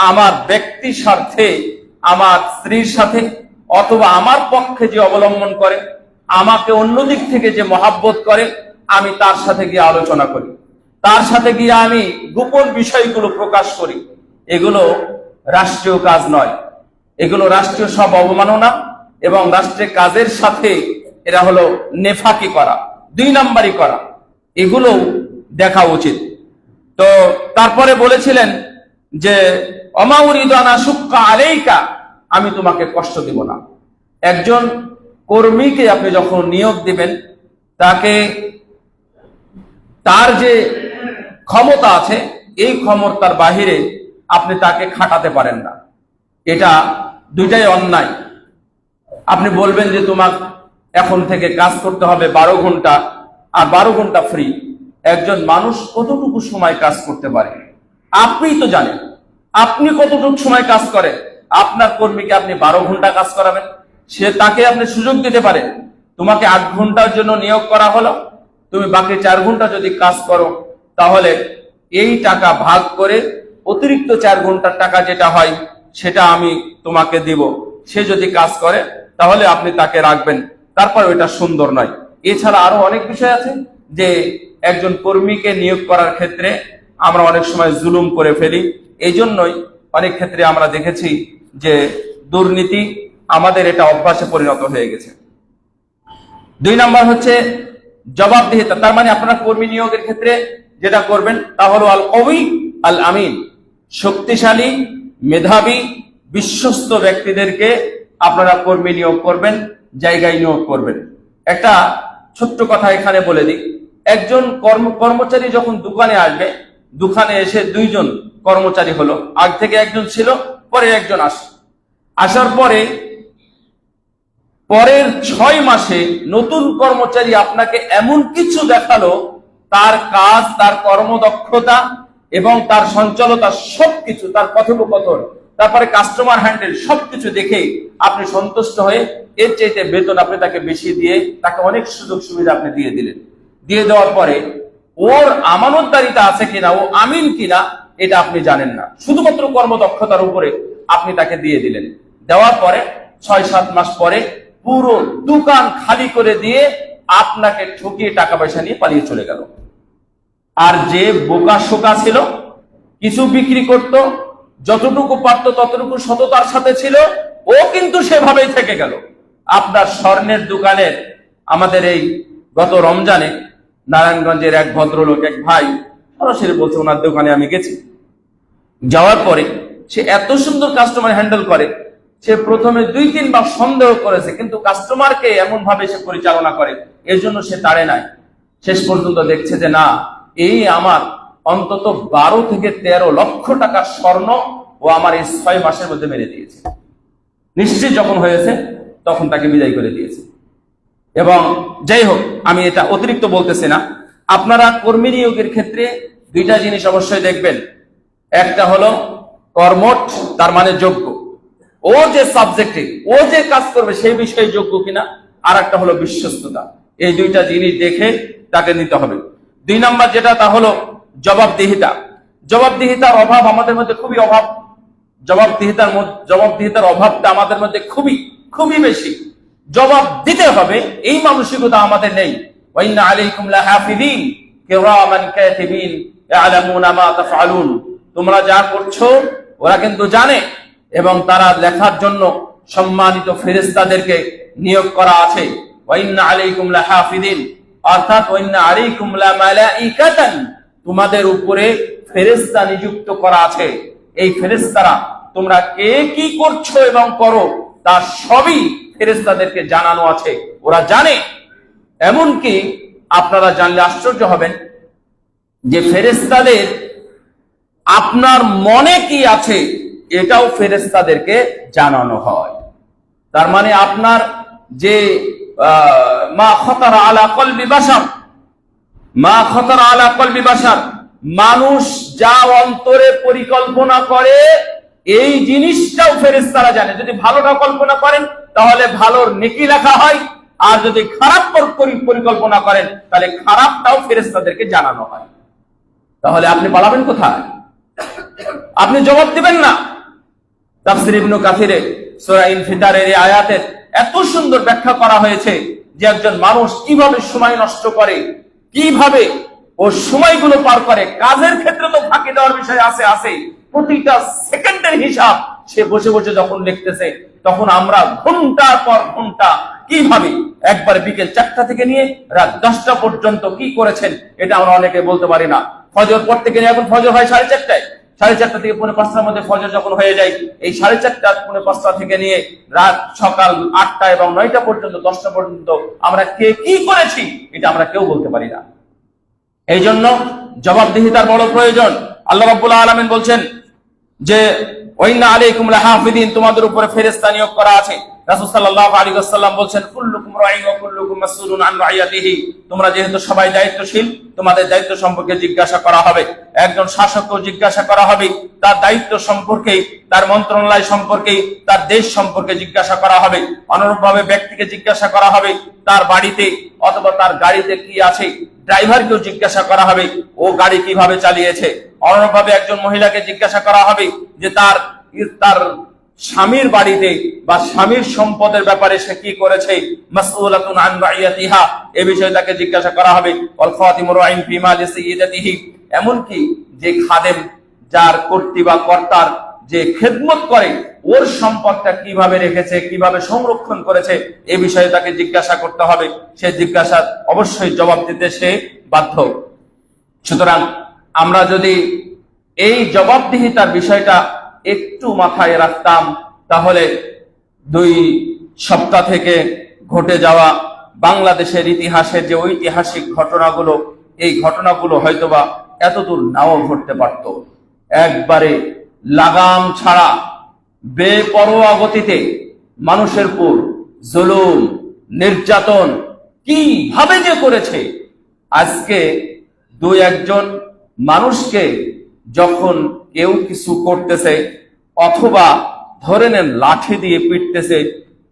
[SPEAKER 1] আমার ব্যক্তি স্বার্থে, আমার স্ত্রীর সাথে অথবা আমার পক্ষে যে অবলম্বন করে, আমাকে অন্যদিক থেকে যে মহাব্বত করে, আমি তার সাথে গিয়ে আলোচনা করি, তার সাথে গিয়ে আমি গোপন বিষয়গুলো প্রকাশ করি। এগুলো রাষ্ট্রীয় কাজ নয়, এগুলো রাষ্ট্রীয় সব অবমাননা এবং রাষ্ট্রের কাজের সাথে এরা হলো নেফাকি করা, 2 নাম্বারি করা। এগুলো দেখা উচিত। তো তারপরে বলেছিলেন যে ওমা উরিদু আন আশুক্কা আলাইকা, আমি তোমাকে কষ্ট দেব না। একজন কর্মীকে আপনি যখন নিয়োগ দিবেন, তাকে তার যে ক্ষমতা আছে এই ক্ষমতার বাহিরে আপনি তাকে খাটাতে পারেন না। এটা দুইটাই অন্যায়। আপনি বলবেন যে তোমার এখন থেকে কাজ করতে হবে 12 ঘন্টা আর 12 ঘন্টা ফ্রি, একজন মানুষ কতটুকু সময় কাজ করতে পারে। আপনিই তো জানেন আপনি কতটুকু সময় কাজ করেন। আপনার কর্মীকে আপনি 12 ঘন্টা কাজ করাবেন, তাকে আপনি সুযোগ দিতে পারেন, তোমাকে 8 ঘন্টার জন্য নিয়োগ করা হলো, তুমি বাকি 4 ঘন্টা যদি কাজ করো, তাহলে এই টাকা ভাগ করে অতিরিক্ত 4 ঘন্টার টাকা যেটা হয় সেটা আমি তোমাকে দিব। সে যদি কাজ করে তাহলে আপনি তাকে রাখবেন, তারপর ওইটা সুন্দর নয়। এছাড়া আরো অনেক বিষয় আছে যে একজন কর্মীকে নিয়োগ করার ক্ষেত্রে আমরা অনেক সময় জুলুম করে ফেলি। এই জন্যই অনেক ক্ষেত্রে আমরা দেখেছি যে দুর্নীতি আমাদের এটা অভ্যাসে পরিণত হয়ে গেছে। 2 নাম্বার হচ্ছে জবাবদিহিতা। তার মানে আপনারা কর্মী নিয়োগের ক্ষেত্রে যেটা করবেন তা হলো আল কওয়ি আল আমিন, শক্তিশালী, মেধাবী, বিশ্বস্ত ব্যক্তিদেরকে আপনারা কর্মী নিয়োগ করবেন, জায়গায় নিয়োগ করবেন। একটা ছোট্ট কথা এখানে বলে দিই, একজন কর্মচারী যখন দোকানে আসবে, দোকানে এসে 2 জন কর্মচারী হলো, আগ থেকে একজন ছিল, পরে একজন আসার পরে পরের 6 মাসে নতুন কর্মচারী আপনাকে এমন কিছু দেখালো, তার কাজ, তার কর্মদক্ষতা এবং তার সঞ্চালতা সবকিছু, তার কথোপকথন, তারপরে কাস্টমার হ্যান্ডেল সবকিছু দেখে আপনি সন্তুষ্ট হয়ে এর চাইতে বেতন আপনি তাকে বেশি দিয়ে তাকে অনেক সুযোগ সুবিধা আপনি দিয়ে দিলেন। দিয়ে দেওয়ার পরে ওর আমানতদারিতা আছে কিনা, ও আমিন কিনা এটা আপনি জানেন না, শুধুমাত্র কর্মদক্ষতার উপরে আপনি তাকে দিয়ে দিলেন। দেওয়ার পরে 6-7 মাস পরে পুরো দোকান খালি করে দিয়ে আপনাকে ঠকিয়ে টাকা পয়সা নিয়ে পালিয়ে চলে গেল। আর যে বোকা শোকা ছিল, কিছু বিক্রি করত, যতটুকু পারত ততটুকু সততার সাথে ছিল, ও কিন্তু সেভাবেই থেকে গেল। আপনার স্বর্ণের দোকানের আমাদের এই গত রমজানে নারায়ণগঞ্জের এক ভদ্রলোক, এক ভাই সরাসরি বলছে, ওনার দোকানে আমি গেছি, যাওয়ার পরে সে এত সুন্দর কাস্টমার হ্যান্ডেল করে, সে প্রথমে 2-3 বার সন্দেহ করেছে, কিন্তু কাস্টমারকে এমন ভাবে সে পরিচালনা করে, এর জন্য সে তাড়ে নাই। শেষ পর্যন্ত দেখছে যে না, এই আমার অন্তত 12 থেকে 13 লক্ষ টাকার স্বর্ণ ও আমার এই 6 মাসের মধ্যে মেরে দিয়েছে। নিশ্চিত যখন হয়েছে তখন তাকে বিদায় করে দিয়েছে। এবং যাই হোক, আমি এটা অতিরিক্ত বলতেছি না। আপনারা কর্মী নিয়োগের ক্ষেত্রে 2টা জিনিস অবশ্যই দেখবেন। একটা হলো কর্মঠ, তার মানে যোগ্য, ও যে সাবজেক্টে ও যে কাজ করবে সেই বিষয়ে যোগ্য কিনা। আর একটা হলো বিশ্বস্ততা। এই 2টা জিনিস দেখে তাকে নিতে হবে। 2 নাম্বার যেটা, তা হলো জবাবদিহিতা। জবাবদিহিতার অভাব আমাদের মধ্যে খুবই অভাব। জবাবদিহিতার অভাবটা আমাদের মধ্যে খুবই বেশি। জবাব দিতে হবে এই মানসিকতা আমাদের নেই। ওয়া ইন্না আলাইকুম লাহাফিযিন কিরামান কাতিবিন ইয়ালামুনা মা তাফআলুন। তোমরা যা করছো ওরা কিন্তু জানে, এবং তারা লেখার জন্য সম্মানিত ফেরেশতাদেরকে নিয়োগ করা আছে। ওয়া ইন্না আলাইকুম লাহাফিযিন, অর্থাৎ ওয়া ইন্না আলাইকুম লামালাইকাতান, তোমাদের উপরে ফেরেশতা নিযুক্ত করা আছে। এই ফেরেশতারা তোমরা কে কি করছো এবং করো তা সবই ফেরেশতাদেরকে জানানো আছে, ওরা জানে। এমনকি আপনারা জানলে আশ্চর্য হবেন যে ফেরেশতাদের আপনার মনে কি আছে এটাও ফেরেশতাদেরকে জানানো হয়। তার মানে আপনার যে মা খাতারা আলা কলবি বাশার, মানুষ যা অন্তরে পরিকল্পনা করে এই জিনিসটাও ফেরেশতারা জানে। যদি ভালোটা কল্পনা করেন তাহলে ভালোর নেকি লেখা হয়, আর যদি খারাপ পরিকল্পনা করেন তাহলে খারাপটাও ফেরেশতাদেরকে জানানো হয়। তাহলে আপনি পালাবেন কোথায়? আপনি জবাব দিবেন না। তাফসীর ইবনে কাসিরে সূরা ইনফিতারের এই আয়াতের এত সুন্দর ব্যাখ্যা করা হয়েছে যে একজন মানুষ কিভাবে সময় নষ্ট করে, কিভাবে ও সময়গুলো পার করে। কাজের ক্ষেত্রে তো ফাঁকি দেওয়ার বিষয় আছে, প্রতিটা সেকেন্ডের হিসাব সে বসে বসে যখন লিখতেছে, তখন আমরা ঘন্টার পর ঘন্টা কিভাবে একবার বিকেল 4টা থেকে নিয়ে রাত 10টা পর্যন্ত কি করেছেন এটা আমরা অনেকে বলতে পারি না। ফজর পর থেকে নিয়ে, এখন ফজর হয় 4:30টায়, 4:30 থেকে 4:45টার মধ্যে ফজর যখন হয়ে যায়, এই 4:30 4:45 থেকে নিয়ে রাত সকাল 8টা এবং 9টা পর্যন্ত, 10টা পর্যন্ত আমরা কে কি করেছি এটা আমরা কেউ বলতে পারি না। এই জন্য জবাবদিহিতার বড় প্রয়োজন। আল্লাহ রাব্বুল আলামিন বলছেন যে ওয়া ইন্না আলাইকুম লাহাফিযিন, তোমাদের উপরে ফেরেশতা নিয়োগ করা আছে। রাসূল সাল্লাল্লাহু আলাইহি ওয়াসাল্লাম বলেন, কুল্লুকুম রাঈন ওয়া কুল্লুকুম মাসউলুন আন রাইয়াতিহি। তোমরা যেহেতু সবাই দায়িত্বশীল, তোমাদের দায়িত্ব সম্পর্কে জিজ্ঞাসা করা হবে। একজন শাসককেও জিজ্ঞাসা করা হবে তার দায়িত্ব সম্পর্কে, তার মন্ত্রণালয় সম্পর্কে, তার দেশ সম্পর্কে জিজ্ঞাসা করা হবে। অনুরূপভাবে ব্যক্তিকে জিজ্ঞাসা করা হবে তার বাড়িতে অথবা তার গাড়িতে কি আছে। ড্রাইভারকেও জিজ্ঞাসা করা হবে ও গাড়ি কিভাবে চালিয়েছে। অনুরূপভাবে একজন মহিলাকে জিজ্ঞাসা করা হবে যে তার স্বামীর বাড়িতে বা স্বামীর সম্পদের ব্যাপারে সে কি করেছে। মাসউলাতুন আন রাইয়াতিহা, এই বিষয়ে তাকে জিজ্ঞাসা করা হবে। ওয়াল খাদিমু রাঈন ফি মালি সাইয়্যিদাতিহি, এমনকি যে খাদেম, যার কর্তৃ বা কর্তার যে খেদমত করে, ওর সম্পদটা কিভাবে রেখেছে, কিভাবে সংরক্ষণ করেছে, এই বিষয়ে তাকে জিজ্ঞাসা করতে হবে। সে জিজ্ঞাসার অবশ্যই জবাব দিতে সে বাধ্য। সুতরাং আমরা যদি এই জবাবদিহিতার বিষয়টা একটু মাথায় রাখতাম, তাহলে 2 সপ্তাহ থেকে ঘটে যাওয়া বাংলাদেশের ইতিহাসের যে ঐতিহাসিক ঘটনাগুলো, এই ঘটনাগুলো হয়তোবা এতদূর নাও ঘটতে পারত। একবারে লাগাম ছাড়া বেপরোয়া গতিতে মানুষের উপর জুলুম, নির্যাতন কিভাবে যে করেছে। আজকে 2-1 মানুষকে যখন কেউ কিছু করতেছে অথবা ধরে নেন লাঠি দিয়ে পিটতেছে,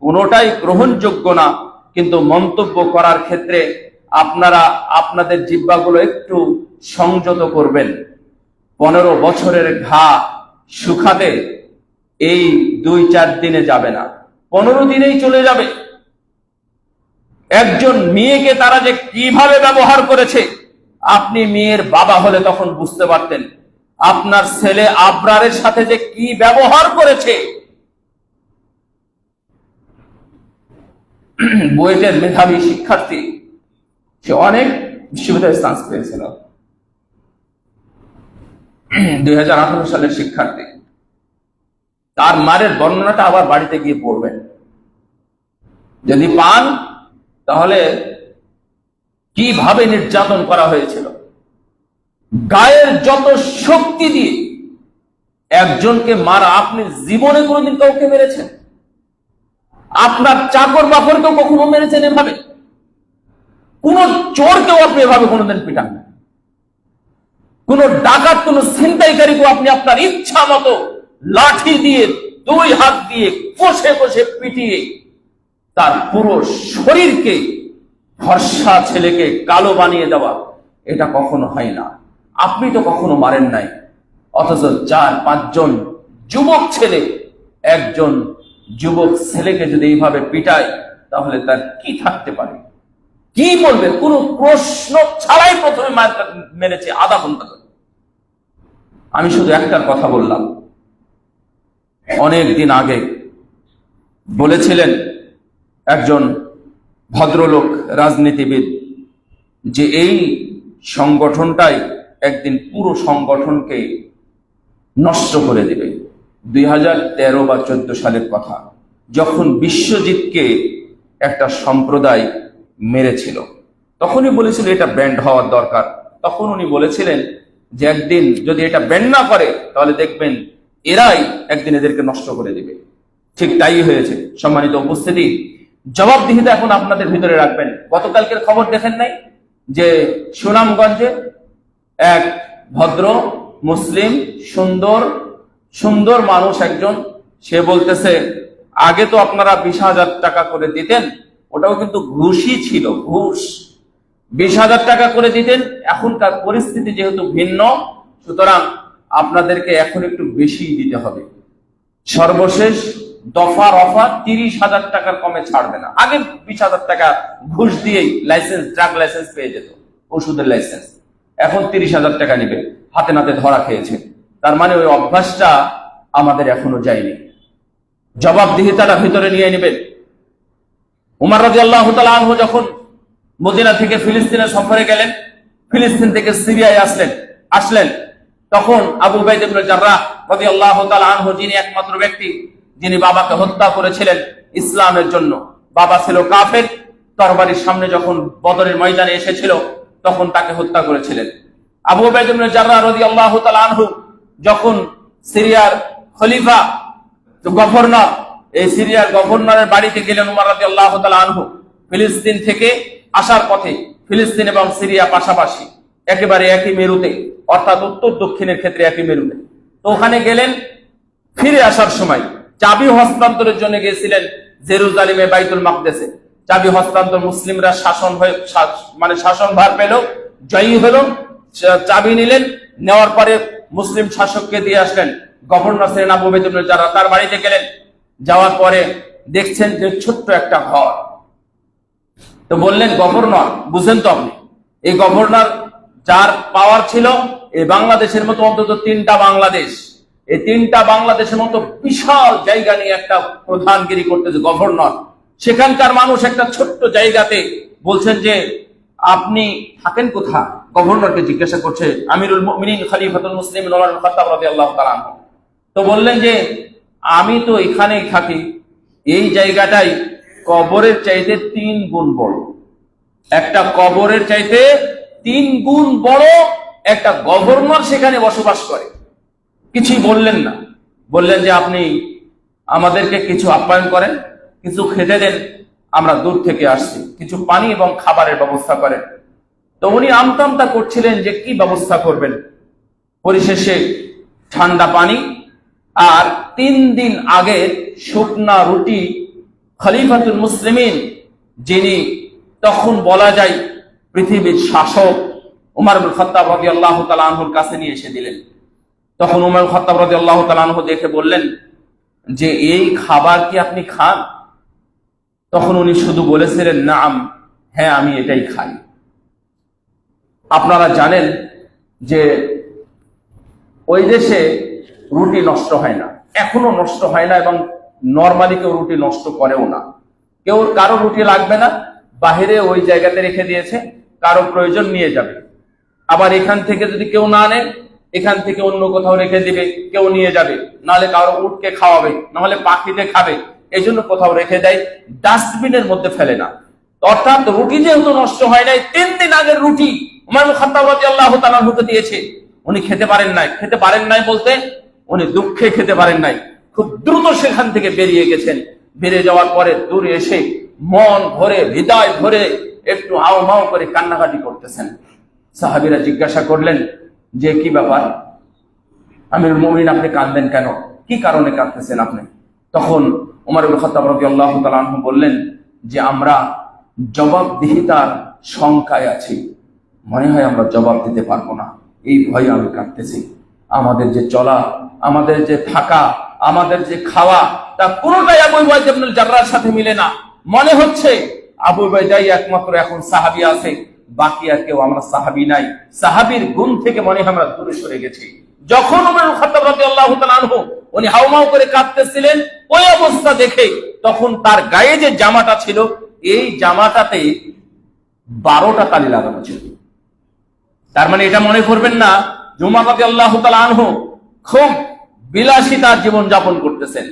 [SPEAKER 1] কোনোটাই গ্রহণযোগ্য না। কিন্তু মন্তব্য করার ক্ষেত্রে আপনারা আপনাদের জিহ্বাগুলো একটু সংযত করবেন। 15 বছরের ঘা শুকাতে এই 2-4 দিনে যাবে না, 15 দিনেই চলে যাবে। একজন মেয়েকে তারা যে কিভাবে ব্যবহার করেছে, আপনি মেয়ের বাবা হলে তখন বুঝতে পারতেন। আপনার ছেলে আবরারের সাথে যে কি ব্যবহার করেছে। বুয়েটের মেধাবী শিক্ষার্থী, সে অনেক বিশ্ববিদ্যালয়ে চান্স পেয়েছিল, 2018 সালের শিক্ষার্থী। তার মায়ের বর্ণনাটা আবার বাড়িতে গিয়ে পড়বেন, যদি পান তাহলে কিভাবে নির্যাতন করা হয়েছিল। গায়ের যত শক্তি দিয়ে একজনকে মারা, আপনি জীবনে কোনোদিন কাউকে মেরেছেন? আপনার চাকর বাকরকেও কখনো মেরেছেন এভাবে? কোন চোরকেও আপনি এভাবে কোনোদিন পিটান না। কোন ডাকাত, কোন ছিনতাইকারীকেও আপনি আপনার ইচ্ছা মতো লাঠি দিয়ে 2 হাত দিয়ে কষে কষে পিটিয়ে তার পুরো শরীরকে, ফর্সা ছেলেকে কালো বানিয়ে দেওয়া, এটা কখনো হয় না। আপনি তো কখনো মারেন নাই। অথচ 4-5 জন যুবক ছেলে একজন যুবক ছেলেকে যদি এইভাবে পিটায়, তাহলে তার কি থাকতে পারে, কি বলবে? কোন প্রশ্ন ছাড়াই প্রথমে মেরেছে আধা ঘন্টা ধরে। আমি শুধু একটার কথা বললাম, অনেক দিন আগে বলেছিলেন একজন ভদ্রলোক রাজনীতিবিদ যে এই সংগঠনটাই একদিন পুরো সংগঠনকে নষ্ট করে দেবে। 2013 বা 14 সালের কথা, যখন বিশ্বজিৎকে একটা সম্প্রদায় মেরেছিল, তখনই বলেছিল এটা ব্যান্ড হওয়ার দরকার। তখন উনি বলেছিলেন যে একদিন যদি এটা ব্যান্ড না করে, তাহলে দেখবেন এরাই একদিন এদেরকে নষ্ট করে দেবে। ঠিক তাই হয়েছে। সম্মানিত উপস্থিতি, জবাবদিহিতা এখন আপনাদের ভিতরে রাখবেন। গতকালকের খবর দেখেন নাই যে সুনামগঞ্জে এক ভদ্র মুসলিম সুন্দর মানুষ একজন, সে বলতেছে আগে তো আপনারা 20,000 টাকা করে দিতেন, ওটাও কিন্তু ঘুষই ছিল, ঘুষ। 20,000 টাকা করে দিতেন, এখনকার পরিস্থিতি যেহেতু ভিন্ন, সুতরাং আপনাদেরকে এখন একটু বেশি দিতে হবে। সর্বশেষ দফা রফা 30,000 টাকার কমে ছাড়বে না। আগে 20,000 টাকা ঘুষ দিয়েই লাইসেন্স, ড্রাগ লাইসেন্স পেয়ে যেত, ওষুধের লাইসেন্স। এখন 30,000 টাকা নিবে, হাতে নাতে ধরা খেয়েছে। তার মানে ওই অভ্যাসটা আমাদের এখনো যায়নি। জবাবদিহিতাটা ভিতরে নিয়ে নেবেন। উমর রাদিয়াল্লাহু তাআলা আনহু যখন মদিনা থেকে ফিলিস্তিনে সফরে গেলেন, ফিলিস্তিন থেকে সিরিয়ায় আসলেন, তখন আবু উবাইদা ইবনে জাররাহ রাদিয়াল্লাহু তাআলা আনহু, যিনি একমাত্র ব্যক্তি যিনি বাবাকে হত্যা করেছিলেন ইসলামের জন্য, বাবা ছিল কাফের, তরবারির সামনে যখন বদরের ময়দানে এসেছিল তখন তাকে হত্যা করেছিলেন। আবু উবাইদা ইবনে জাররাহ রাদিয়াল্লাহু তাআলা আনহু যখন সিরিয়ার খলিফা, গভর্নর, এই সিরিয়ার গভর্নরের বাড়িতে গেলেন উমর রাদিয়াল্লাহু তাআলা আনহু। ফিলিস্তিন থেকে আসার পথে, ফিলিস্তিন এবং সিরিয়া পাশাপাশি, একেবারে একই মেরুতে, অর্থাৎ উত্তর দক্ষিণের ক্ষেত্রে একই মেরুতে। তো ওখানে গেলেন। ফিরে আসার সময় চাবি হস্তান্তরের জন্য গিয়েছিলেন জেরুজালেমে, বাইতুল মাকদেসে। চাবি হস্তান্তর, মুসলিমরা শাসন হয়ে শাসনভার পেল, জয়ী হলো, চাবি নিলেন। নেওয়ার পরে মুসলিম শাসককে দিয়ে আসলেন। গভর্নর ছিলেন আবু উবাইদা ইবনে জাররাহ, তার বাড়িতে গেলেন। যাওয়ার পরে দেখছেন যে ছোট্ট একটা ঘর। তো বললেন, গভর্নর বুঝেন তো আপনি, এই গভর্নর যার পাওয়ার ছিল এই বাংলাদেশের মতো অন্তত 3টা বাংলাদেশ, এই 3টা বাংলাদেশের মতো বিশাল জায়গা নিয়ে একটা প্রধানগিরি করতেছে গভর্নর। সেখানকার মানুষ একটা ছোট্ট জায়গাতে, বলছেন যে আপনি থাকেন কোথায়? গভর্নরকে জিজ্ঞাসা করছে আমিরুল মুমিনিন খলিফাতুল মুসলিমিন ওমর ইবনে খাত্তাব রাদিয়াল্লাহু তাআলা আনহু। তো বললেন যে আমি তো এখানেই থাকি, এই জায়গাটাই কবরের চাইতে 3 গুণ বড়, একটা কবরের চাইতে 3 গুণ বড় একটা গভর্নর সেখানে বসবাস করে। কিছুই বললেন না। বললেন যে আপনি আমাদেরকে কিছু আপ্যায়ন করেন, কিছু খেতে দেন, আমরা দূর থেকে আসছি, কিছু পানি এবং খাবারের ব্যবস্থা করেন। তো উনি আমতা করছিলেন যে কি ব্যবস্থা করবেন। পরিশেষে ঠান্ডা পানি আর 3 দিন আগে শুকনা রুটি খলিফাতুল মুসলিমিন, যিনি তখন বলা যায় পৃথিবীর শাসক, উমর ইবনে খাত্তাব রাদিয়াল্লাহু তাআলা আনহুর কাছে নিয়ে এসে দিলেন। তখন উমর ইবনে খাত্তাব রাদিয়াল্লাহু তাআলা আনহু দেখে বললেন যে এই খাবার কি আপনি খান? তখন উনি শুধু বলেছিলেন, নাম, হ্যাঁ আমি এটাই খাই। আপনারা জানেন যে ওই দেশে রুটি নষ্ট হয় না, এখনো নষ্ট হয় না, এবং নরমালি কেউ রুটি নষ্ট করেও না। কারো রুটি লাগবে না, বাহিরে ওই জায়গাতে রেখে দিয়েছে, কারো প্রয়োজন নিয়ে যাবে। আবার এখান থেকে যদি কেউ না নেয়, এখান থেকে অন্য কোথাও রেখে দিবে, কেউ নিয়ে যাবে, নাহলে কারো উটকে খাওয়াবে, নাহলে পাখিতে খাবে, এই জন্য কোথাও রেখে দেয়, ডাস্টবিনের মধ্যে ফেলে না। অর্থাৎ রুটি যেহেতু নষ্ট হয় নাই, 3 দিন আগের রুটি উমর ইবনে খাত্তাব রাদিয়াল্লাহু তাআলা আনহুকে দিয়েছে, উনি খেতে পারেন নাই বলতে উনি দুঃখে খেতে পারেন নাই, খুব দ্রুত সেখান থেকে বেরিয়ে গেছেন। বেরিয়ে যাওয়ার পরে দূরে এসে মন ভরে, হৃদয় ভরে একটু হাও মাও করে কান্নাকাটি করতেছেন। সাহাবীরা জিজ্ঞাসা করলেন যে কি ব্যাপার আমিরুল মুমিনিন, আপনি কাঁদেন কেন? কি কারণে কাঁদতেছেন আপনি? তখন উমর ইবনে খাত্তাব রাদিয়াল্লাহু তাআলা আনহু বললেন যে আমরা জবাবদিহিতার শঙ্কায় আছি, মনে হয় আমরা জবাব দিতে পারবো না, এই ভয়ে আমি কাঁদতেছি। আমাদের যে চলা, আমাদের যে থাকা, আমাদের যে খাওয়া, তা কোনোটাই আবু উবাইদা ইবনে জাররাহর সাথে মিলে না। মনে হচ্ছে আবু উবাইদাই একমাত্র এখন সাহাবী আছে, বাকি আর কেউ আমরা সাহাবী নাই। সাহাবীর গুণ থেকে মনে হয় আমরা দূরে সরে গেছি। যখন উমর ইবনে খাত্তাব রাদিয়াল্লাহু তাআলা আনহু উনি হাউমাউ করে কাঁদতেছিলেন, ওই অবস্থা দেখে তখন তার গায়ে যে জামাটা ছিল, এই জামাটাতে 12টা তালি লাগানো ছিল। তার মানে এটা মনে করবেন না যে উমর রাদিয়াল্লাহু তাআলা আনহু খুব বিলাসিতার জীবন যাপন করতেছেন।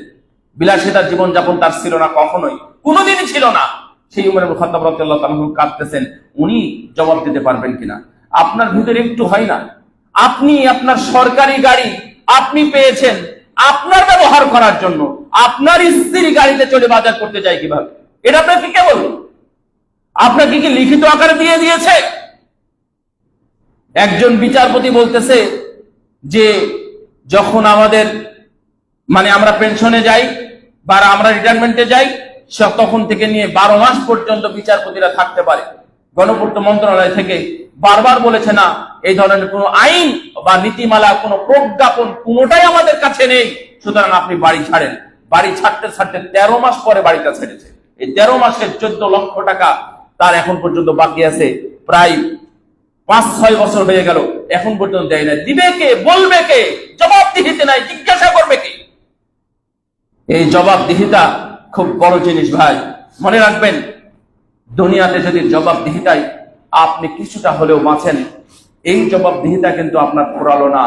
[SPEAKER 1] বিলাসিতার জীবন যাপন তার ছিল না, কখনোই, কোনোদিনই ছিল না। সেই উমর ইবনে খাত্তাব রাদিয়াল্লাহু তাআলা আনহু কাঁদতেছেন, উনি জবাব দিতে পারবেন কিনা? আপনার ভিতরে একটু হয় না? আপনি আপনার সরকারি গাড়ি আপনি পেয়েছেন আপনার ব্যবহার করার জন্য, আপনার স্ত্রী গাড়িতে চলে বাজার করতে যায় কিভাবে? এটা আপনাকে কে বলল? আপনাকে কি লিখিত আকারে দিয়ে দিয়েছে? একজন বিচারপতি বলতেছে যে যখন আমাদের আমরা পেনশনে যাই বা আমরা রিটায়ারমেন্টে যাই, তখন থেকে নিয়ে 12 মাস পর্যন্ত বিচারপতিরা থাকতে পারে। গণপূর্ত মন্ত্রণালয় থেকে বারবার বলেছে না, এই ধরনের কোনো আইন বা নীতিমালা, কোনো প্রজ্ঞাপন কোনোটাই আমাদের কাছে নেই, সুতরাং আপনি বাড়ি ছাড়েন। বাড়ি ছাড়তে 13 মাস পরে বাড়িটা ছেড়েছে। এই 13 মাসে 14 লক্ষ টাকা তার এখন পর্যন্ত বাকি আছে। প্রায় 5-6 বছর হয়ে গেল, এখন পর্যন্ত দেয় না। দিবে কে? বলবে কে? জবাবদিহিতে নাই, জিজ্ঞাসা করবে কে? এই জবাবদিহিতা খুব বড় জিনিস ভাই, মনে রাখবেন। দুনিয়াতে যদি জবাবদিহিতায় আপনি কিছুটা হলেও বাঁচেন, এই জবাবদিহিতা কিন্তু আপনার ফুরালো না।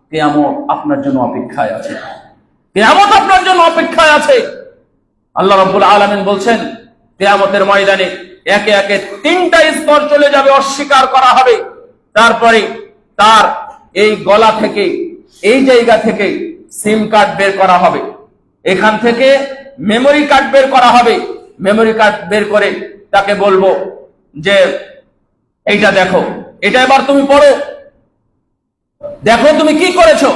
[SPEAKER 1] কিয়ামত আপনার জন্য অপেক্ষায় আছে, কিয়ামত আপনার জন্য অপেক্ষায় আছে। আল্লাহ রাব্বুল আলামিন বলছেন, কিয়ামতের ময়দানে একে একে 3টা স্তর চলে যাবে, অস্বীকার করা হবে। তারপরে তার এই গলা থেকে, এই জায়গা থেকে সিম কার্ড বের করা হবে। এখান থেকে মেমোরি কার্ড বের করা হবে। মেমোরি কার্ড বের করে তাকে বলবো যে এইটা দেখো, এটা এবার তুমি পড়ো, দেখো তুমি কি করেছো।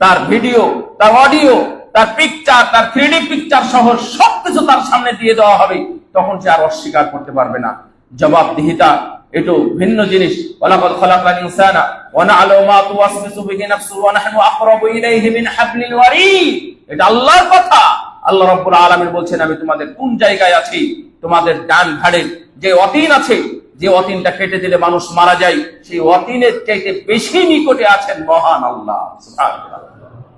[SPEAKER 1] তার ভিডিও, তার অডিও, তার পিকচার, তার 3D পিকচার সহ সবকিছু তার সামনে দিয়ে দেওয়া হবে। তখন সে আর অস্বীকার করতে পারবে না। জবাবদিহিতা একটু ভিন্ন জিনিস। ওয়ালাকাদ খালাকনাল ইনসানা ওয়া না'লামু মা তুওয়াসবিসু বিহি নাফসুহু ওয়া নাহনু আকরাবু ইলাইহি মিন হাবলিল ওয়ারিদ। এটা আল্লাহর কথা। আল্লাহ রাব্বুল আলামিন বলছেন, আমি তোমাদের কোন জায়গায় আছি, তোমাদের ডান ঘাড়ে যে অতীন আছে, যে অতীনটা কেটে দিলে মানুষ মারা যায়, সেই অতীনের চাইতে বেশি নিকটে আছেন মহান আল্লাহ সুবহানাল্লাহ।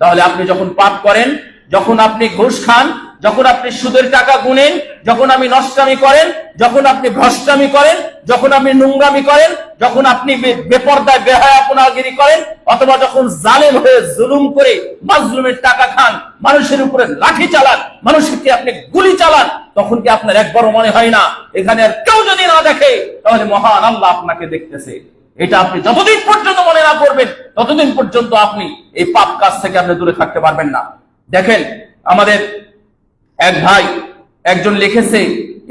[SPEAKER 1] তাহলে আপনি যখন পাপ করেন, যখন আপনি ঘুষ খান, যখন আপনি সুদের টাকা গুনেন, যখন আপনি নষ্টামি করেন, যখন আপনি ভ্রষ্টামি করেন, যখন আপনি নোংরামি করেন, যখন আপনি বেপরদায় বেহায়াপনাগিরি করেন, অথবা যখন জালেম হয়ে জুলুম করে মাজলুমের টাকা খান, মানুষের উপরে লাঠি চালান, মানুষকে আপনি গুলি চালান, তখন কি আপনার একবারও মনে হয় না এখানে আর কেউ যদি না দেখে তাহলে মহান আল্লাহ আপনাকে দেখতেছে? এটা আপনি যতদিন পর্যন্ত মনে না করবেন ততদিন পর্যন্ত আপনি এই পাপ কাজ থেকে আপনি দূরে থাকতে পারবেন না। দেখেন, আমাদের এক ভাই একজন লিখেছে,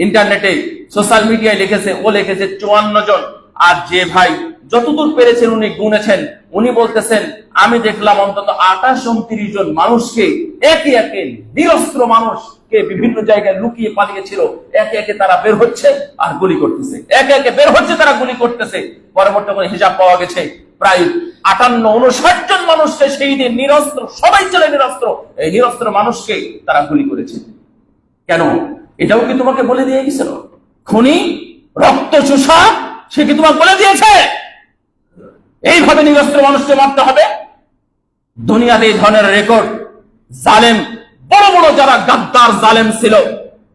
[SPEAKER 1] ইন্টারনেটে সোশ্যাল মিডিয়ায় লিখেছে, ও লিখেছে 54 জন। আর যে ভাই যতদূর পেরেছেন উনি গুনেছেন, উনি বলতেছেন আমি দেখলাম অন্তত 28-29 জন মানুষকে একে একে নিরস্ত্র মানুষকে বিভিন্ন জায়গায় লুকিয়ে পালিয়েছিল, একে একে তারা বের হচ্ছে আর গুলি করতেছে, একে একে বের হচ্ছে তারা গুলি করতেছে। পরবর্তীতে হিসাব পাওয়া গেছে প্রায় 58-59 জন মানুষকে সেই দিন নিরস্ত্র, সবাই ছিল নিরস্ত্র, এই নিরস্ত্র মানুষকে তারা গুলি করেছে। কেন? এটাও কি তোমাকে বলে দিয়ে গেছিল? খুনি, রক্ত চোষা, সে কি তোমাকে বলে দিয়েছে এইভাবে নিরস্ত্র মানুষকে মারতে হবে? দুনিয়াতে এই ধরনের রেকর্ড, জালেম, বড় বড় যারা গাদ্দার জালেম ছিল,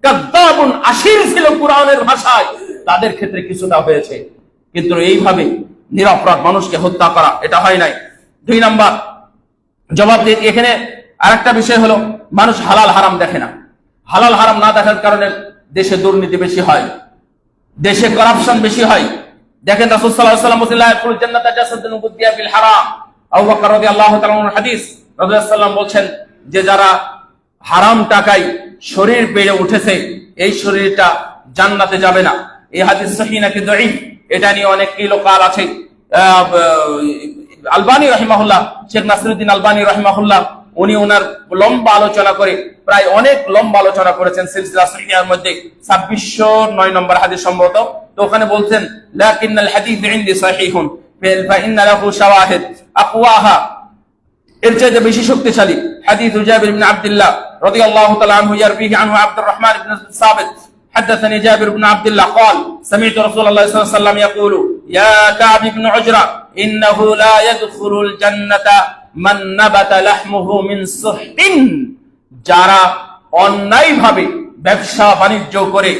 [SPEAKER 1] গাদ্দাবুন আশির ছিল কুরআনের ভাষায়, তাদের ক্ষেত্রে কিছুটা হয়েছে, কিন্তু এইভাবে নিরপরাধ মানুষকে হত্যা করা এটা হয় নাই। 2 নাম্বার জবাব দিয়ে এখানে আরেকটা বিষয় হলো, মানুষ হালাল হারাম দেখে না। হালাল হারাম না দেখার কারণে দেশে দুর্নীতি বেশি হয়, দেশে কারাপশন বেশি হয়। দেখেন রাসূল সাল্লাল্লাহু আলাইহি ওয়াসাল্লাম বলেছেন, লা ইয়াকুল জান্নাতা জাসাদুন গুদিয়া বিল হারাম। আবু বকর রাদিয়াল্লাহু তাআলা আনহু হাদিস, রাসূলুল্লাহ সাল্লাল্লাহু আলাইহি বলছেন যে যারা হারাম টাকায় শরীর বেড়ে উঠেছে, এই শরীরটা জান্নাতে যাবে না। এই হাদিস সহিহ নাকি দঈফ, এটা নিয়ে অনেক কিলোকাল আছে। আলবানী রাহিমাহুল্লাহ, শেখ নাসিরউদ্দিন আলবানী রাহিমাহুল্লাহ, উনি ওনার লম্বা আলোচনা করে, প্রায় অনেক লম্বা আলোচনা করেছেন সিলসিলা সহিহার মধ্যে 2609 নম্বর হাদিস সম্ভবত। তো ওখানে বলছেন, লাকিন্নাল হাদিস ইনদি সহিহুন ফা ইন্না লাহু শাওয়াহিদ আকওয়াহা, এর চাইতে বেশি শক্তিশালী হাদিস জাবির ইবনে আব্দুল্লাহ রাদিয়াল্লাহু তাআলা আনহু ইয়ারবিহি আনহু আব্দুর রহমান ইবনে সাবিত حدثني جابر بن عبد الله قال سمعت رسول الله صلى الله عليه وسلم يقول يا كعب بن عجرة إنه لا يدخل الجنة من نبت لحمه من سحت। যারা অন্যায়ভাবে ব্যবসা বাণিজ্য করে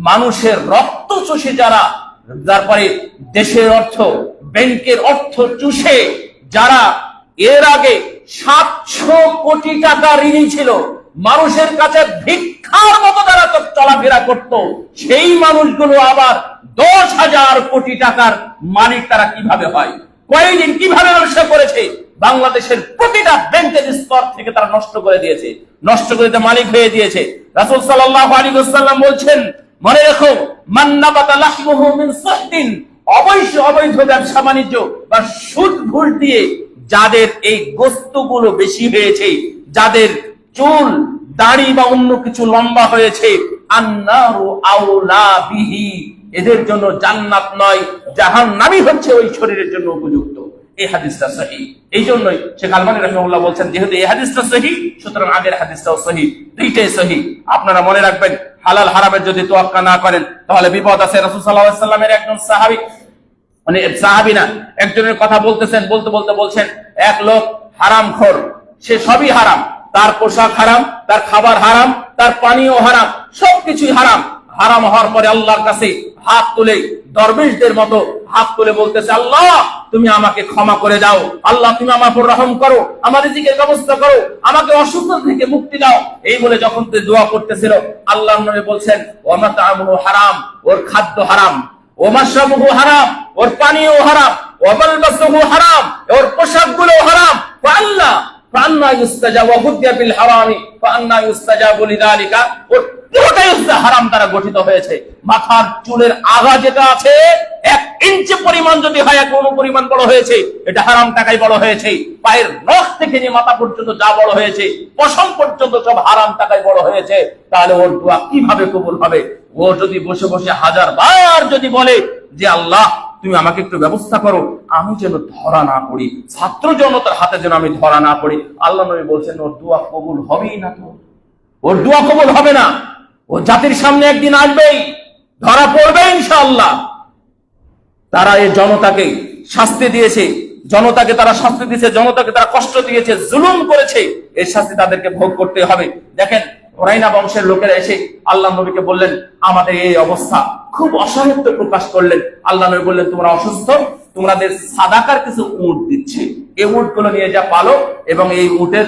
[SPEAKER 1] মানুষের রক্ত চুষে, যারা তারপরে দেশের অর্থ, ব্যাংকের অর্থ চুষে, যারা এর আগে 700 কোটি টাকা ঋণী ছিল, মানুষের কাছে ভিক্ষার মতো তারা চলাফেরা করত, সেই মানুষগুলো আবার 10,000 কোটি টাকার মালিক তারা কিভাবে হয়? কয়েকদিন কিভাবে ব্যবসা করেছে? বাংলাদেশের প্রতিটা ব্যাংকের স্তর থেকে তারা নষ্ট করে দিয়েছে, নষ্ট করে মালিক হয়ে দিয়েছে। রাসূল সাল্লাল্লাহু আলাইহি ওয়াসাল্লাম বলছেন, মনে রেখো, মান নাবাতা লাহমুহু মিন সুহতিন, অবৈধ ব্যবসা বাণিজ্য বা সুদ ঘুষ দিয়ে যাদের এই গোস্তগুলো বেশি হয়েছে, যাদের চুল, দাড়ি বা অন্য কিছু লম্বা হয়েছে, আন্নারু আউলা বিহি, এদের জন্য জান্নাত নয় জাহান্নামই হচ্ছে ওই শরীরের জন্য উপযুক্ত। এই হাদিসটা সহিহ। এই জন্যই শেখ আলবানী রাহিমাহুল্লাহ বলছেন, যেহেতু এই হাদিসটা সহিহ, সুতরাং আগের হাদিসটাও সহিহ, দুইটাই সহিহ। আপনারা মনে রাখবেন, হালাল হারামের যদি তোয়াক্কা না করেন তাহলে বিপদ আছে। রাসূল সাল্লাল্লাহু আলাইহি ওয়াসাল্লামের একজন সাহাবী, মানে সাহাবী না, একজনের কথা বলতেছেন, বলতে বলতে বলছেন, এক লোক হারামখোর, সে সবই হারাম, তার পোশাক হারাম, তার খাবার হারাম, তার পানীয় হারাম, সবকিছুই হারাম। হারাম হওয়ার পরে আল্লাহর কাছে হাত তুলে, দরবেশদের মতো হাত তুলে বলতেছে, আল্লাহ তুমি আমাকে ক্ষমা করে দাও, আল্লাহ তুমি আমার উপর রহম করো, আমার রিজিকের ব্যবস্থা করো, আমাকে অসুস্থতা থেকে মুক্তি দাও। এই বলে যখন দোয়া করতেছিল, আল্লাহর নবী বলছেন, ওয়া মাতামুহু হারাম, ওর খাদ্য হারাম, ওয়া মাশরাবুহু হারাম, ওর পানীয় হারাম, ওয়া মালবাসুহু হারাম, ওর পোশাকগুলো হারাম। আল্লাহ ফান্না ইউস্তাজাবু ওয়া হুদ্দিয়া বিল হারামি ফান্না ইউস্তাজাবু লিযালিকা, ওর পুরোটাই হচ্ছে হারাম দ্বারা গঠিত হয়েছে। মাথার চুলের আগা যেটা আছে 1 ইঞ্চি পরিমাণ যদি হয়, কোনো পরিমাণ বড় হয়েছে, এটা হারাম টাকায় বড় হয়েছে। পায়ের নখ থেকে নিয়ে মাথা পর্যন্ত যা বড় হয়েছে, পশম পর্যন্ত সব হারাম টাকায় বড় হয়েছে। তাহলে ওর দোয়া কিভাবে কবুল হবে? ও যদি বসে বসে 1000 বার যদি বলে যে আল্লাহ তুমি আমাকে একটু ব্যবস্থা করো, আমি যেন ধরা না পড়ি, ছাত্র জনতার হাতে যেন আমি ধরা না পড়ি, আল্লাহ নবী বলছেন ওর দোয়া কবুল হবেই না। তো ওর দোয়া কবুল হবে না। ও জাতির সামনে একদিন আসবেই, ধরা পড়বে ইনশাআল্লাহ। তারা এই জনতাকে শাস্তি দিয়েছে, জনতাকে তারা শাস্তি দিয়েছে, জনতাকে তারা কষ্ট দিয়েছে, জুলুম করেছে, এর শাস্তি তাদেরকে ভোগ করতে হবে। দেখেন ওরাইনা বংশের লোকেরা এসে আল্লাহ নবীকে বললেন আমাদের এই অবস্থা, খুব অসহায়ত্ব প্রকাশ করলেন। আল্লাহ নবী বললেন তোমরা অসুস্থ, তোমাদের সাদাকার কিছু উট দিচ্ছে, এই উটগুলো নিয়ে যা পালো এবং এই উটের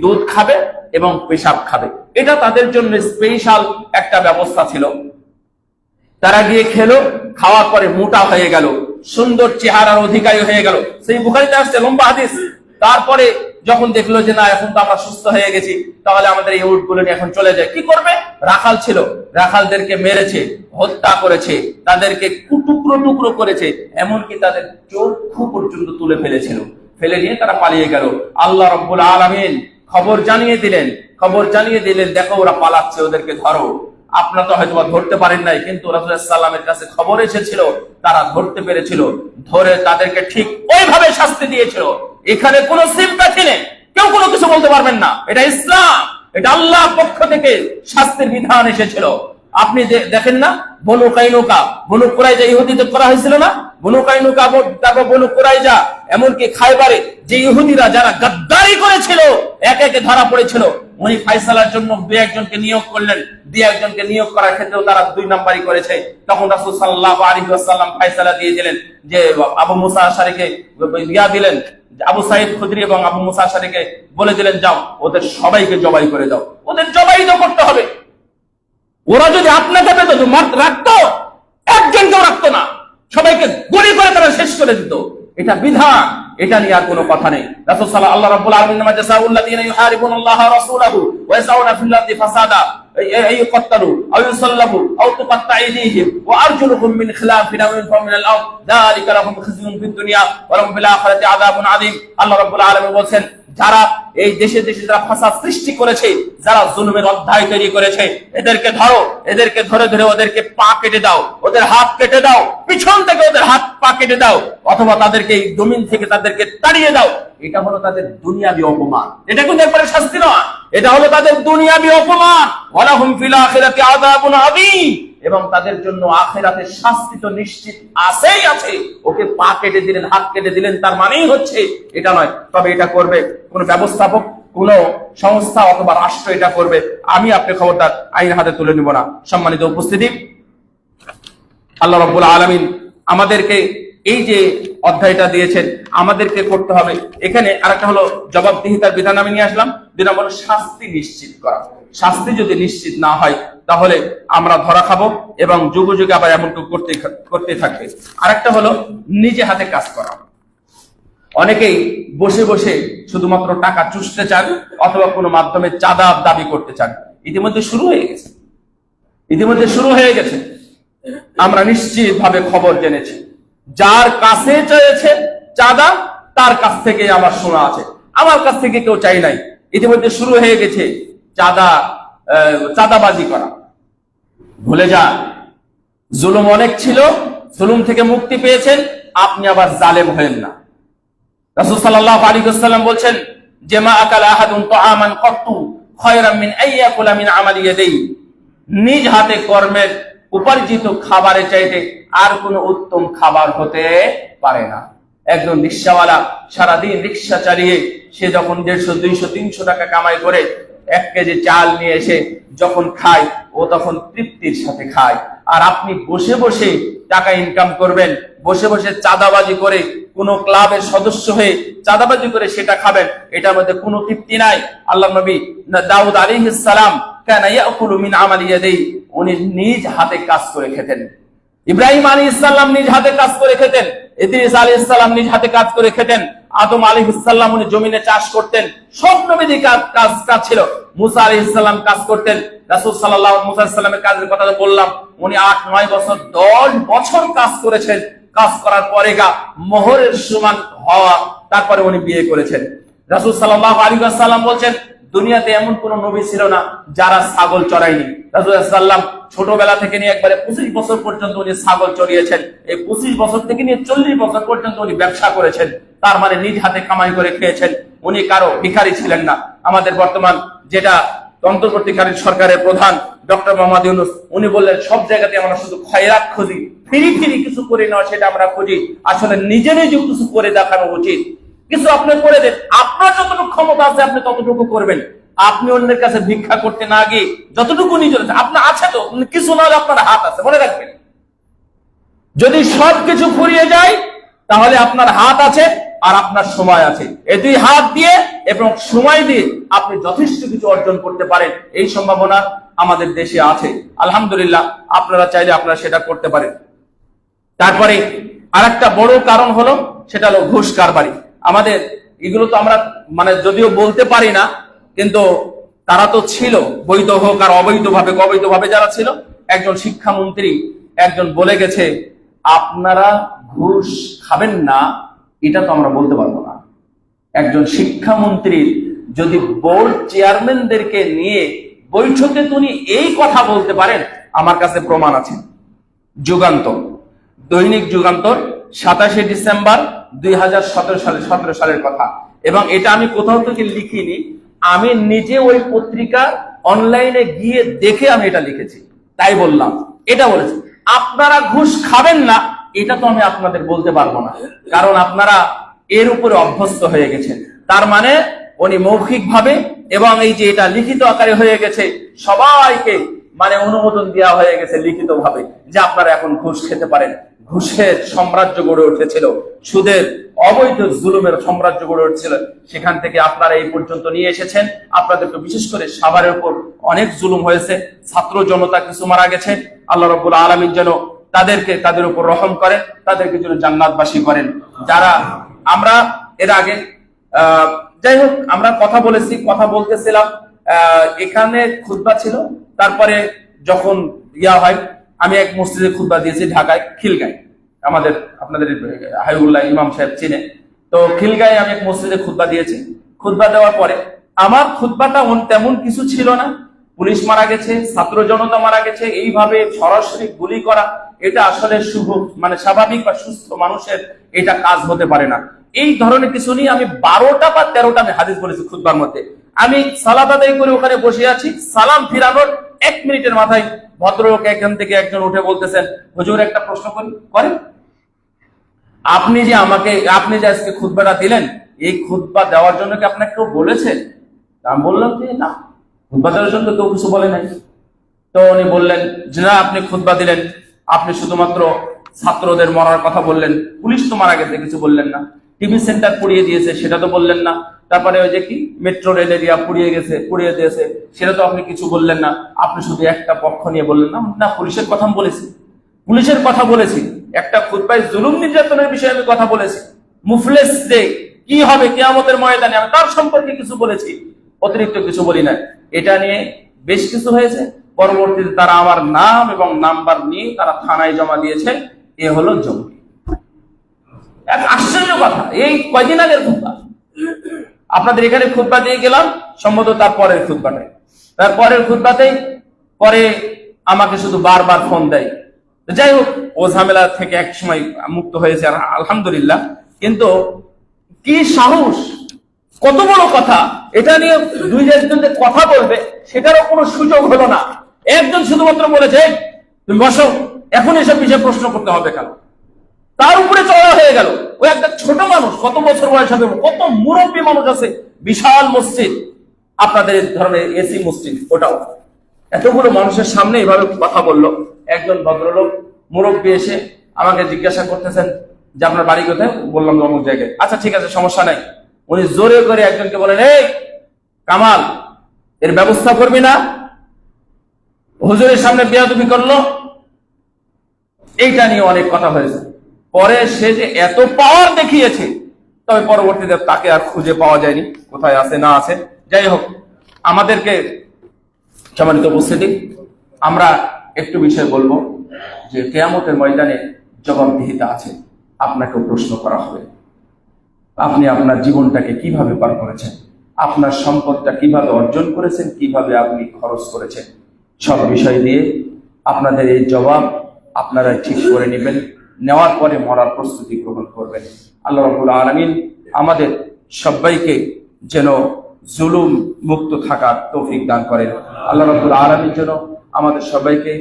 [SPEAKER 1] দুধ খাবে এবং পেশাব খাবে। এটা তাদের জন্য স্পেশাল একটা ব্যবস্থা ছিল। তারা গিয়ে খেলো, খাওয়ার পরে মোটা হয়ে গেল, সুন্দর চেহারার অধিকারী হয়ে গেল। সেই বুখারীতে আসছে লম্বা হাদিস। তারপরে যখন দেখলো যে না এখন তো আমরা সুস্থ হয়ে গেছি, তাহলে আমাদের এই উটগুলো নিয়ে এখন চলে যায়। কি করবে? রাখাল ছিল, রাখালদেরকে মেরেছে, হত্যা করেছে, তাদেরকে টুকরো টুকরো করেছে, এমনকি তাদের চক্ষু পর্যন্ত তুলে ফেলেছিল। ফেলে নিয়ে তারা পালিয়ে গেল। আল্লাহ রাব্বুল আলামিন খবর জানিয়ে দিলেন দেখো ওরা পালাচ্ছে, ওদেরকে ধরো। আপনারা তো হয়তো ধরতে পারেন নাই, কিন্তু রাসূলুল্লাহ সাল্লাল্লাহু আলাইহি ওয়াসাল্লামের কাছে খবর এসেছিল, তারা ধরতে পেরেছিল, ধরে তাদেরকে ঠিক ওইভাবে শাস্তি দিয়েছিল। এখানে কোনো সিম্প্যাথি নেই, কেউ কোনো কিছু বলতে পারবেন না। এটা ইসলাম, এটা আল্লাহর পক্ষ থেকে শাস্তির বিধান এসেছিল। আপনি দেখেন না বনু কাইনুকা, বনু কুরাইজা ইহুদিদের করা হয়েছিল না? বনু কাইনুকা, তারপর বনু কুরাইজা, এমনকি খায়বারে যে ইহুদিরা যারা গাদ্দারি করেছিল একে একে ধরা পড়েছিল। উনি ফায়সালার জন্য দুই একজনকে নিয়োগ করলেন, দুই একজনকে নিয়োগ করার ক্ষেত্রেও তারা 2 নাম্বারই করেছে। তখন রাসূল সাল্লাল্লাহু আলাইহি ওয়াসাল্লাম ফায়সালা দিয়ে দিলেন যে আবু মুসা আশআরীকে দিলেন, আবু সাঈদ খুদরি এবং আবু মুসা আশআরীকে বলে দিলেন যাও ওদের সবাইকে জবাই করে দাও। ওদের জবাই তো করতে হবে। ওরা যদি আপনাকে পেত রাখতো, একজনকেও রাখতো না, সবাইকে গুলি করে তারা শেষ করে দিত। এটা বিধান, এটা নিয়ে আর কোনো কথা নেই। রাসূল সাল্লাল্লাহু আল্লাহ রাব্বুল আলামিন জাযাউল লাযিনা ইউহারিবুনাল্লাহা ওয়া রাসূলাহু ওয়া ইয়াসউনা ফিল আরদি ফাসাদা আইয়ুকাত্তালু আও ইউসাল্লাবু আও তুকাত্তা আইদিহিম ওয়া আরজুলুহুম মিন খিলাফিন আও ইউনফাউ মিনাল আরদ যালিকা লাহুম খিজয়ুন ফিদ দুনিয়া ওয়া লাহুম ফিল আখিরাতি আযাবুন আযীম। আল্লাহ রাব্বুল আলামিন বলেন যারা এই দেশে দেশে যারা ফাসাদ সৃষ্টি করেছে, যারা জুলুমের অধ্যায় তৈরি করেছে, এদেরকে ধরো, এদেরকে ধরে ধরে ওদেরকে পা কেটে দাও, ওদের হাত কেটে দাও, পিছন থেকে ওদের হাত পা কেটে দাও, অথবা তাদেরকে এই জমিন থেকে তাদেরকে তাড়িয়ে দাও। এটা হলো তাদের দুনিয়াবি অপমান। এটা কিন্তু একবারে শাস্তি নয়, এটা হলো তাদের দুনিয়াবি অপমান। ওয়ালাহুম ফিল আখিরাতি আযাবুন আযীম, এবং তাদের জন্য আখিরাতে শাস্তি তো নিশ্চিত আছেই আছে। ওকে পা কেটে দিলেন, হাত কেটে দিলেন, তার মানেই হচ্ছে এটা নয়। তবে এটা করবে কোন ব্যবস্থাপক, কোন সংস্থা অথবা রাষ্ট্র এটা করবে। আমি আপনি খবরদার আইন হাতে তুলে নিব না। সম্মানিত উপস্থিতি, আল্লাহ রাব্বুল আলামিন আমাদেরকে এই যে অধ্যায়টা দিয়েছেন আমাদেরকে করতে হবে। এখানে আরেকটা হলো জবাবদিহিতার বিধান আমি নিয়ে আসলাম। 2 নম্বর শাস্তি নিশ্চিত করা। শাস্তি যদি নিশ্চিত না হয় তাহলে আমরা ধরা খাবো এবং যুগে যুগে আবার এমন করতে থাকবে। আরেকটা হলো নিজে হাতে কাজ করা। অনেকেই বসে বসে শুধুমাত্র টাকা চুষতে চান অথবা কোনো মাধ্যমে চাঁদা দাবি করতে চান। ইতিমধ্যে শুরু হয়ে গেছে। আমরা নিশ্চিত ভাবে খবর জেনেছি, যার কাছে চেয়েছে চাঁদা তার কাছ থেকে আমার শোনা আছে, আমার কাছ থেকে কেউ চাই নাই। ইতিমধ্যে শুরু হয়ে গেছে চাঁদাবাজি করা। ভুলে যান জুলুম অনেক ছিল, জুলুম থেকে মুক্তি পেয়েছেন, আপনি আবার জালেম হয়েন না। রাসূল সাল্লাল্লাহু আলাইহি ওয়াসাল্লাম বলছেন যে মা আকালা আহাদুন তাআমান কাত্তু খায়রাম মিন আইয়াকুলা মিন আমালি ইয়াদাইহি, নিজ হাতে কর্মের উপার্জিত খাবারের চাইতে আর কোনো উত্তম খাবার হতে পারে না। একজন রিকশাওয়ালা সারাদিন রিকশা চালিয়ে সে যখন 150, 200, 300 টাকা কামাই করে 1 কেজি চাল নিয়ে এসে যখন খায়, ও তখন তৃপ্তির সাথে খায়। আর আপনি বসে বসে টাকা ইনকাম করবেন, বসে বসে চাঁদাবাজি করে, কোন ক্লাবের সদস্য হয়ে চাঁদাবাজি করে সেটা খাবেন, এটার মধ্যে কোনো তৃপ্তি নাই। আল্লাহর নবী দাউদ আলাইহিস সালাম কানা ইয়াকুলু মিন আমালি ইয়াদাইহি, উনি নিজ হাতে কাজ করে খেতেন। ইব্রাহিম আলাইহিস সালাম নিজ হাতে কাজ করে খেতেন, ইদ্রিস আলাইহিস সালাম নিজ হাতে কাজ করে খেতেন। আদম আলাইহিস সালাম উনি জমিনে চাষ করতেন, সব নবীদের কাজ ছিল। মুসা আলাইহিস সালাম কাজ করতেন, রাসূল সাল্লাল্লাহু আলাইহি মুসা আলাইহিস সালামের কাজের কথা বললাম, উনি 8-9 বছর 10 বছর কাজ করেছেন। কাজ করার পরে মোহরের সমান হওয়া, তারপরে উনি বিয়ে করেছেন। রাসূল সাল্লাল্লাহু আলাইহি ওয়াসাল্লাম বলছেন, দুনিয়াতে এমন কোন নবী ছিল না যারা ছাগল চড়ায়নি। রাসূল সাল্লাল্লাহু ছোটবেলা থেকে নিয়ে একবারে 25 বছর পর্যন্ত উনি ছাগল চড়িয়েছেন। এই 25 বছর থেকে নিয়ে 40 বছর পর্যন্ত উনি ব্যবসা করেছেন, তার মানে নিজ হাতে কামাই করে খেয়েছেন। উনি কারো ভিখারি ছিলেন না। আমাদের বর্তমান যেটা অন্তর্বর্তীকালীন সরকারের প্রধান ডক্টর মোহাম্মদ ইউনূস, উনি বললেন সব জায়গাতে আমরা শুধু খয়রাত খুঁজি, ফিরি কিছু করে নেওয়া সেটা আমরা খুঁজি। আসলে নিজে কিছু করে দেখানো উচিত। কিছু আপনি করে দেন, আপনার যতটুকু ক্ষমতা আছে আপনি ততটুকু করবেন। আপনি অন্যের কাছে ভিক্ষা করতে না গিয়ে যতটুকু নিজের আপনার আছে, তো কিছু না হলে আপনার হাত আছে, মনে রাখবেন। যদি সবকিছু ফুরিয়ে যায় তাহলে আপনার হাত আছে আর আপনার সময় আছে। এই দুই হাত দিয়ে এবং সময় দিয়ে আপনি যথেষ্ট কিছু অর্জন করতে পারেন, এই সম্ভাবনা আমাদের দেশে আছে। আলহামদুলিল্লাহ, আপনারা চাইলে আপনারা সেটা করতে পারেন। তারপরে আরেকটা বড় কারণ হলো, সেটা হলো ঘুষ কারবারি। আমাদের এগুলো তো আমরা মানে যদিও বলতে পারি না, কিন্তু তারা তো ছিল, বৈধ হোক আর অবৈধভাবে যারা ছিল। একজন শিক্ষামন্ত্রী একজন বলে গেছে, আপনারা ঘুষ খাবেন না, এটা তো আমরা বলতে পারবো না। একজন শিক্ষামন্ত্রী যদি বোর্ড চেয়ারম্যানদেরকে নিয়ে বৈঠকে তিনি এই কথা বলতে পারেন, আমার কাছে প্রমাণ আছে। যুগান্তর, দৈনিক যুগান্তর 27 ডিসেম্বর 2017 সালের কথা, এবং এটা আমি কোথাও থেকে লিখিনি, আমি নিজে ওই পত্রিকা অনলাইনে গিয়ে দেখে আমি এটা লিখেছি, তাই বললাম। এটা বলেছি আপনারা ঘুষ খাবেন না, এটা তো আমি আপনাদের বলতে পারবো না, কারণ আপনারা এর উপরে অভ্যস্ত হয়ে গেছেন। তার মানে উনি মৌখিক ভাবে এবং এই যে এটা লিখিত আকারে হয়ে গেছে, সবাইকে মানে অনুমোদন দেওয়া হয়ে গেছে লিখিত ভাবে যে আপনারা এখন ঘুষ খেতে পারেন। ঘুষের সাম্রাজ্য গড়ে উঠেছিল, সুদের অবৈধ জুলুমের সাম্রাজ্য গড়ে উঠেছিল, সেখান থেকে আপনারা এই পর্যন্ত নিয়ে এসেছেন। আপনাদেরকে বিশেষ করে সাভারের উপর অনেক জুলুম হয়েছে, ছাত্র জনতা কিছু মারা গেছে। আল্লাহ রাব্বুল আলামিন যেন তাদের উপর রহম করেন, তাদেরকে যেন জান্নাতবাসী করেন। যারা আমরা এর আগে যাই হোক আমরা কথা বলতেছিলাম, এখানে খুতবা ছিল। তারপরে যখন হয়, আমি এক মসজিদে খুতবা দিয়েছি ঢাকায়, খিলগাঁয়। আপনাদের হাবিবুল্লাহ ইমাম সাহেব চিনে, তো খিলগাঁয়ে আমি এক মসজিদে খুতবা দিয়েছি। খুতবা দেওয়ার পরে আমার খুতবাটা তেমন কিছু ছিল না। পুলিশ মারা গেছে, ছাত্র জনতা মারা গেছে, এইভাবে সরাসরি গুলি করা, এটা আসলে শুভ মানে স্বাভাবিক বা সুস্থ মানুষের এটা কাজ হতে পারে না। এই ধরনের কিছু নিয়ে আমি 12টা বা 13টা আমি হাদিস বলেছি খুতবার মধ্যে। আমি সালাত আদায় করে ওখানে বসে আছি, সালাম ফিরানোর 1 মিনিটের মাথায় ভদ্রলোক এখান থেকে একজন উঠে বলতেছেন, হুজুর একটা প্রশ্ন করেন, আপনি যে আজকে খুতবাটা দিলেন, এই খুতবা দেওয়ার জন্য কি আপনাকে কেউ বলেছে? আমি বললাম যে না, খুতবা দেওয়ার জন্য কেউ কিছু বলে নাই। তো উনি বললেন যে না, আপনি খুতবা দিলেন, আপনি শুধুমাত্র ছাত্রদের মরার কথা বললেন, পুলিশ তো মারা গেছে কিছু বললেন না, টিভি সেন্টার পুড়িয়ে দিয়েছে সেটা তো বললেন না, তারপরে ওই যে কি মেট্রো রেল এরিয়া পুড়িয়ে দিয়েছে সেটা তো আপনি কিছু বললেন না, আপনি শুধু একটা পক্ষ নিয়ে বললেন না। পুলিশের কথা বলেছি, একটা খুতবায় জুলুম নির্যাতনের বিষয়ে আমি কথা বলেছি, মুফলেস ডে কি হবে কিয়ামতের ময়দানে আমি তার সম্পর্কে কিছু বলেছি, অতিরিক্ত কিছু বলি না। এটা নিয়ে বেশ কিছু হয়েছে। পরবর্তীতে তারা আমার নাম এবং নাম্বার নিয়ে তারা থানায় জমা দিয়েছে। এ হলো জঙ্গি। এক আশ্চর্য কথা, এই কয়দিন আগের খুতবা, আপনাদের এখানে খুতবা দিয়ে গেলাম, সম্ভবত তারপরের খুতবাতেই পরে আমাকে শুধু বারবার ফোন দেয়। যাই হোক, ও ঝামেলা থেকে এক সময় মুক্ত হয়েছে আলহামদুলিল্লাহ। কিন্তু কি সাহস, কত বড় কথা, এটা নিয়ে একজন যে কথা বলবে সেটারও কোনো সুযোগ হলো না। একজন শুধুমাত্র বলেছে, তুমি বসো, এখন এসব বিষয়ে প্রশ্ন করতে হবে কেন? তার উপরে চড়া হয়ে গেল। ওই একটা ছোট মানুষ, কত বছর বয়স হবে, কত মুরব্বী মানুষ আছে, বিশাল মসজিদ, আপনাদের ধরনের এসি মসজিদ, ওটাও এতগুলো মানুষের সামনে এভাবে কথা বললো। একজন ভদ্রলোক মুরব্বী এসে আমাকে জিজ্ঞাসা করতেছেন যে আপনার বাড়ি কোথায়? বললাম অমুক জায়গায়। আচ্ছা ঠিক আছে, সমস্যা নাই। উনি জোরে করে একজনকে বলেন, এই কামাল, এর ব্যবস্থা করবি না? হুজুরের সামনে বেয়াদবি করলো। এইটা নিয়ে অনেক কথা হয়েছে। পরে সে যে এত পাওয়ার দেখিয়েছে, তবে পরবর্তীতে তাকে আর খুঁজে পাওয়া যায়নি, কোথায় আছে না আছে। যাই হোক, আমাদেরকে সম্মানিত উপস্থিতি, আমরা একটু বিষয় বলবো যে কিয়ামতের ময়দানে জবাবদিহিতা আছে। আপনাকেও প্রশ্ন করা হবে, আপনি আপনার জীবনটাকে কিভাবে পার করেছেন, আপনার সম্পদটা কিভাবে অর্জন করেছেন, কিভাবে আপনি খরচ করেছেন, সব বিষয় দিয়ে আপনাদের এই জবাব আপনারা ঠিক করে নেবেন। নেওয়ার পরে মরার প্রস্তুতি গ্রহণ করবেন। আল্লাহ রাব্বুল আলামিন আমাদের সবাইকে যেন জুলুম মুক্ত থাকার তৌফিক দান করেন। আল্লাহ রাব্বুল আলামিন যেন আমাদের সবাইকে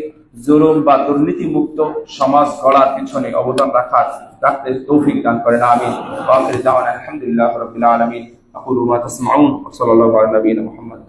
[SPEAKER 1] জুলুম বা দুর্নীতি মুক্ত সমাজ গড়ার পিছনে অবদান রাখতে তৌফিক দান করেন। আমিন। ওয়া আখিরু দাওয়ানা আলহামদুলিল্লাহি রাব্বিল আলামিন। আকুলু মা তাসমাউন ওয়া সাল্লাল্লাহু আলা নবিয়িনা মুহাম্মদ।